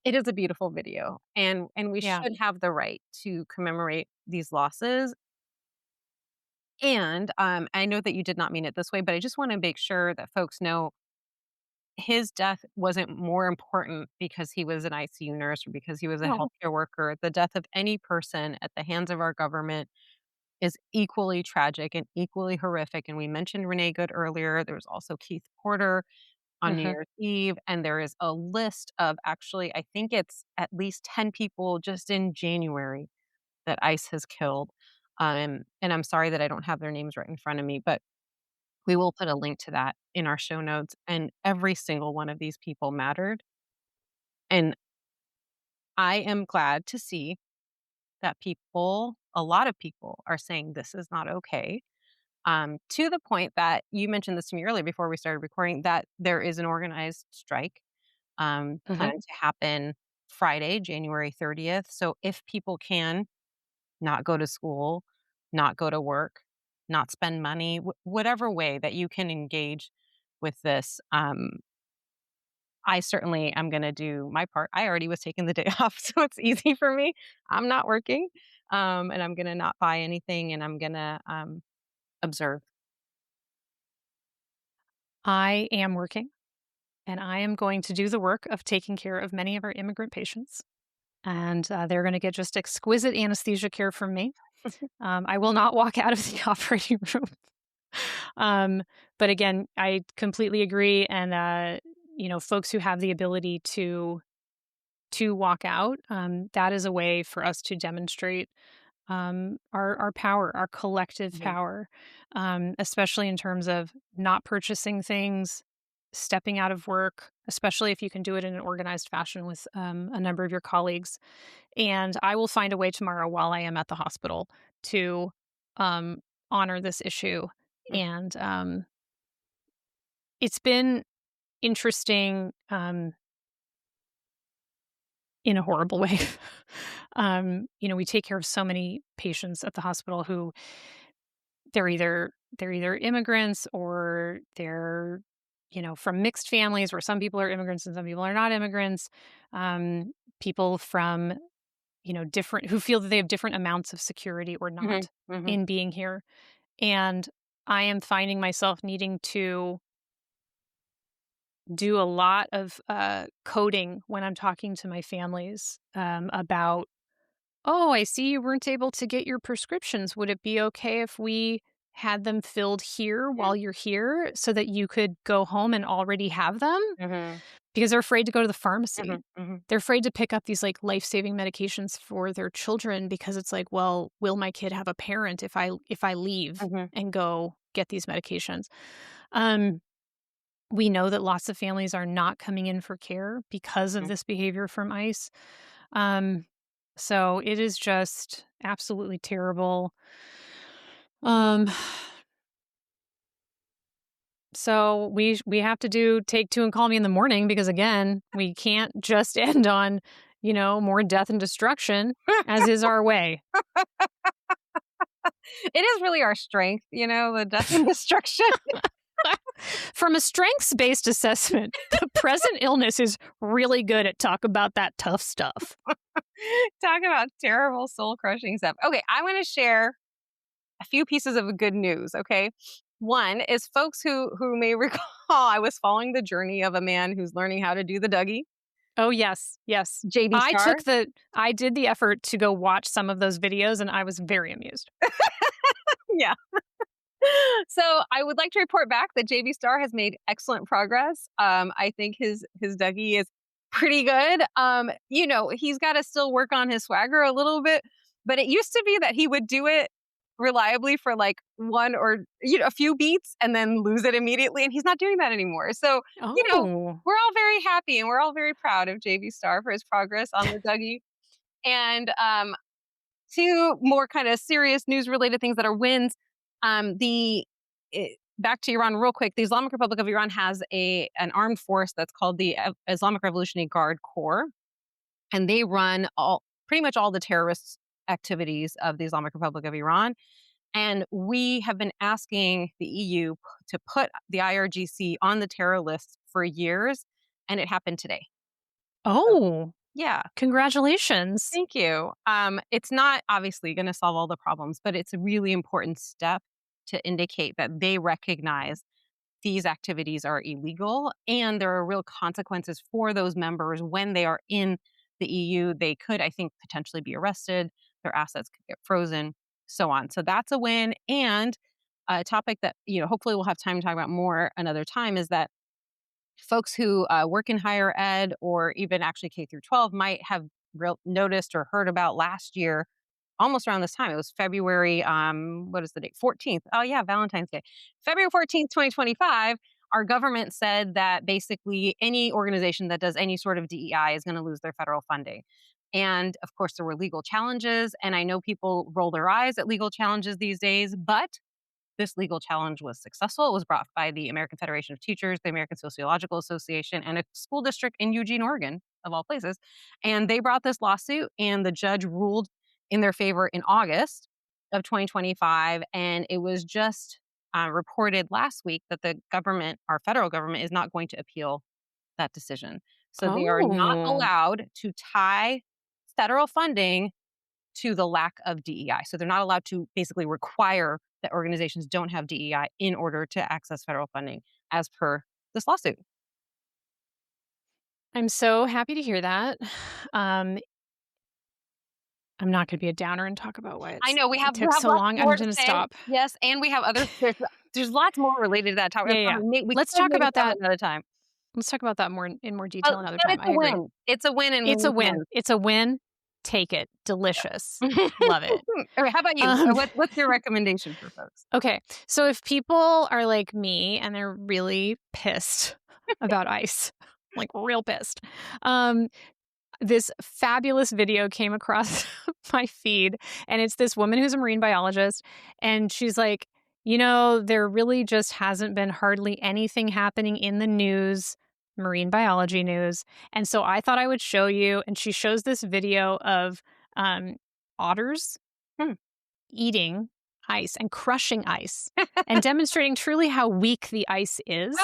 it is a beautiful video, and we yeah. should have the right to commemorate these losses. And, I know that you did not mean it this way, but I just wanna make sure that folks know his death wasn't more important because he was an ICU nurse or because he was a No. healthcare worker. The death of any person at the hands of our government is equally tragic and equally horrific, and we mentioned Renee Good earlier. There was also Keith Porter on New Mhm. Year's Eve, and there is a list of actually, I think it's at least 10 people just in January that ICE has killed. And I'm sorry that I don't have their names right in front of me, but we will put a link to that in our show notes. And every single one of these people mattered. And I am glad to see that a lot of people, are saying this is not okay. To the point that you mentioned this to me earlier before we started recording, that there is an organized strike Mhm. planned to happen Friday, January 30th. So if people can not go to school, not go to work, not spend money, whatever way that you can engage with this. I certainly am going to do my part. I already was taking the day off, so it's easy for me. I'm not working, and I'm going to not buy anything, and I'm going to observe. I am working, and I am going to do the work of taking care of many of our immigrant patients, and they're going to get just exquisite anesthesia care from me. I will not walk out of the operating room. Um, but again, I completely agree, and folks who have the ability to walk out, that is a way for us to demonstrate our power, our collective Mhm, power, especially in terms of not purchasing things, stepping out of work, especially if you can do it in an organized fashion with a number of your colleagues. And I will find a way tomorrow while I am at the hospital to um, honor this issue. mhm, And it's been interesting in a horrible way. We take care of so many patients at the hospital who they're either immigrants or they're from mixed families where some people are immigrants and some people are not immigrants. People from different who feel that they have different amounts of security or mhm, not mhm, in being here. And I am finding myself needing to do a lot of coding when I'm talking to my families about, oh, I see you weren't able to get your prescriptions. Would it be okay if we had them filled here while you're here so that you could go home and already have them because they're afraid to go to the pharmacy. They're afraid to pick up these like life-saving medications for their children because it's like, well, will my kid have a parent if I leave and go get these medications? We know that lots of families are not coming in for care because of this behavior from ICE. So it is just absolutely terrible. So we have to do take two and call me in the morning because again, we can't just end on, more death and destruction as is our way. It is really our strength, the death and destruction. From a strengths-based assessment, the present illness is really good at talk about that tough stuff. Talk about terrible soul-crushing stuff. Okay, I want to share a few pieces of good news, okay? One is folks who may recall I was following the journey of a man who's learning how to do the Dougie. Oh, yes. JB Star. I did the effort to go watch some of those videos and I was very amused. Yeah. So I would like to report back that JB Star has made excellent progress. I think his Dougie is pretty good. He's got to still work on his swagger a little bit, but it used to be that he would do it reliably for like one or a few beats and then lose it immediately, and he's not doing that anymore. So we're all very happy and we're all very proud of JB Star for his progress on the Dougie. And two more kind of serious news related things that are wins. Back to Iran real quick. The Islamic Republic of Iran has an armed force that's called the Islamic Revolutionary Guard Corps, and they run pretty much all the terrorist activities of the Islamic Republic of Iran. And we have been asking the EU to put the IRGC on the terror list for years, and it happened today. Oh, yeah. Congratulations. Thank you. It's not obviously going to solve all the problems, but it's a really important step to indicate that they recognize these activities are illegal and there are real consequences for those members when they are in the EU. They could, I think, potentially be arrested. Their assets could get frozen, so on. So that's a win. And a topic that, hopefully we'll have time to talk about more another time is that folks who work in higher ed or even actually K through 12 might have noticed or heard about last year, almost around this time. It was February, what is the date? 14th. Oh yeah, Valentine's Day. February 14th, 2025, our government said that basically any organization that does any sort of DEI is going to lose their federal funding. And of course, there were legal challenges. And I know people roll their eyes at legal challenges these days, but this legal challenge was successful. It was brought by the American Federation of Teachers, the American Sociological Association, and a school district in Eugene, Oregon, of all places. And they brought this lawsuit, and the judge ruled in their favor in August of 2025. And it was just reported last week that the government, our federal government, is not going to appeal that decision. So they are not allowed to tie federal funding to the lack of DEI. So they're not allowed to basically require that organizations don't have DEI in order to access federal funding as per this lawsuit. I'm so happy to hear that. I'm not going to be a downer and talk about why I know we have took so long. I'm going to stop. Yes, and we have other. There's lots more related to that topic. Yeah. Let's talk about that another time. Let's talk about that in more detail another time. I agree. It's a win. It's a win. It's a win. Take it. Delicious. Love it. Okay, how about you? What's your recommendation for folks? Okay, so if people are like me and they're really pissed about ICE, like real pissed, this fabulous video came across my feed, and it's this woman who's a marine biologist, and she's like, there really just hasn't been hardly anything happening in the news, marine biology news. And so I thought I would show you, and she shows this video of otters eating ice and crushing ice and demonstrating truly how weak the ice is.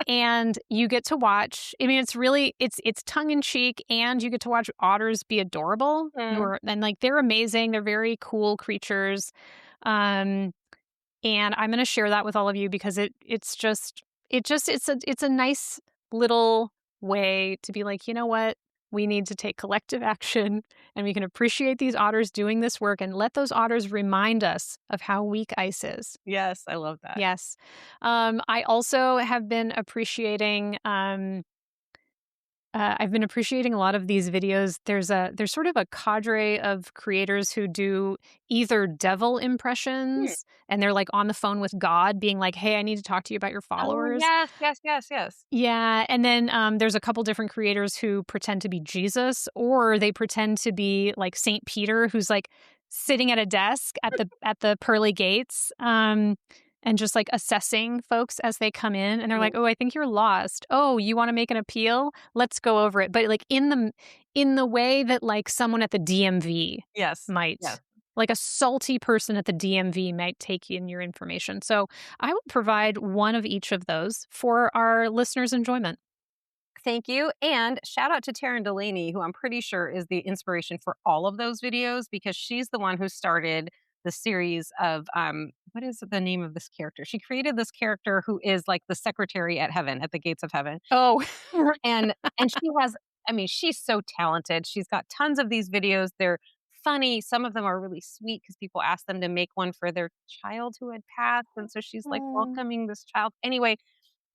And you get to watch, it's tongue in cheek, and you get to watch otters be adorable. They're amazing. They're very cool creatures. And I'm going to share that with all of you because it's a nice little way to be like, you know what? We need to take collective action, and we can appreciate these otters doing this work and let those otters remind us of how weak ice is. Yes, I love that. Yes. I also have been appreciating I've been appreciating a lot of these videos. There's sort of a cadre of creators who do either devil impressions and they're like on the phone with God being like, "Hey, I need to talk to you about your Oh, followers." yes. Yeah, and then there's a couple different creators who pretend to be Jesus, or they pretend to be like Saint Peter, who's like sitting at a desk at the pearly gates, and just like assessing folks as they come in. And they're like, "Oh, I think you're lost. Oh, you want to make an appeal? Let's go over it." But like in the way that like someone at the DMV Yes. might. Yes. Like a salty person at the DMV might take in your information. So I will provide one of each of those for our listeners' enjoyment. Thank you. And shout out to Taryn Delaney, who I'm pretty sure is the inspiration for all of those videos because she's the one who started the series of what is the name of this character? She created this character who is like the secretary at heaven, at the gates of heaven. Oh, and she has, I mean, she's so talented. She's got tons of these videos. They're funny. Some of them are really sweet because people ask them to make one for their child who had passed. And so she's like welcoming this child. Anyway,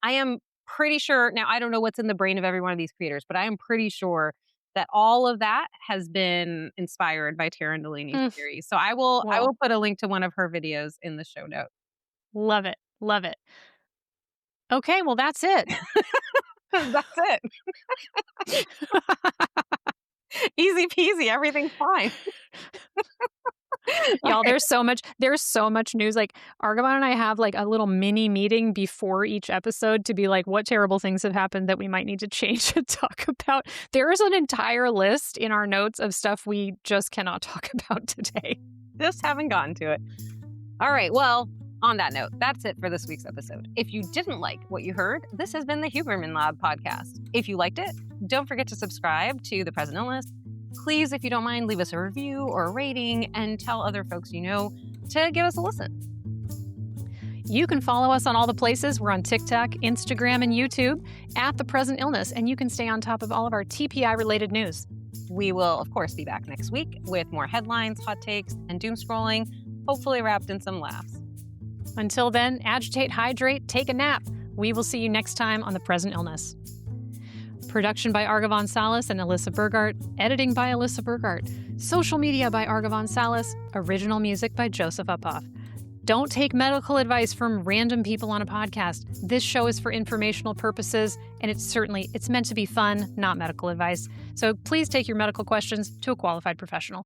I am pretty sure now, I don't know what's in the brain of every one of these creators, but I am pretty sure that all of that has been inspired by Taryn Delaney's series. So I will put a link to one of her videos in the show notes. Love it. Love it. Okay, well that's it. That's it. Easy peasy, everything's fine. Y'all, there's so much news. Like Arghavan and I have like a little mini meeting before each episode to be like, what terrible things have happened that we might need to change and talk about. There is an entire list in our notes of stuff we just cannot talk about today. Just haven't gotten to it. All right, well, on that note, that's it for this week's episode. If you didn't like what you heard, this has been the Huberman Lab podcast. If you liked it, don't forget to subscribe to The Present Illness. Please, if you don't mind, leave us a review or a rating and tell other folks you know to give us a listen. You can follow us on all the places. We're on TikTok, Instagram, and YouTube at The Present Illness, and you can stay on top of all of our TPI-related news. We will, of course, be back next week with more headlines, hot takes, and doom scrolling, hopefully wrapped in some laughs. Until then, agitate, hydrate, take a nap. We will see you next time on The Present Illness. Production by Arghavan Salles and Alyssa Burgart. Editing by Alyssa Burgart. Social media by Arghavan Salles. Original music by Joseph Uphoff. Don't take medical advice from random people on a podcast. This show is for informational purposes, and it's meant to be fun, not medical advice. So please take your medical questions to a qualified professional.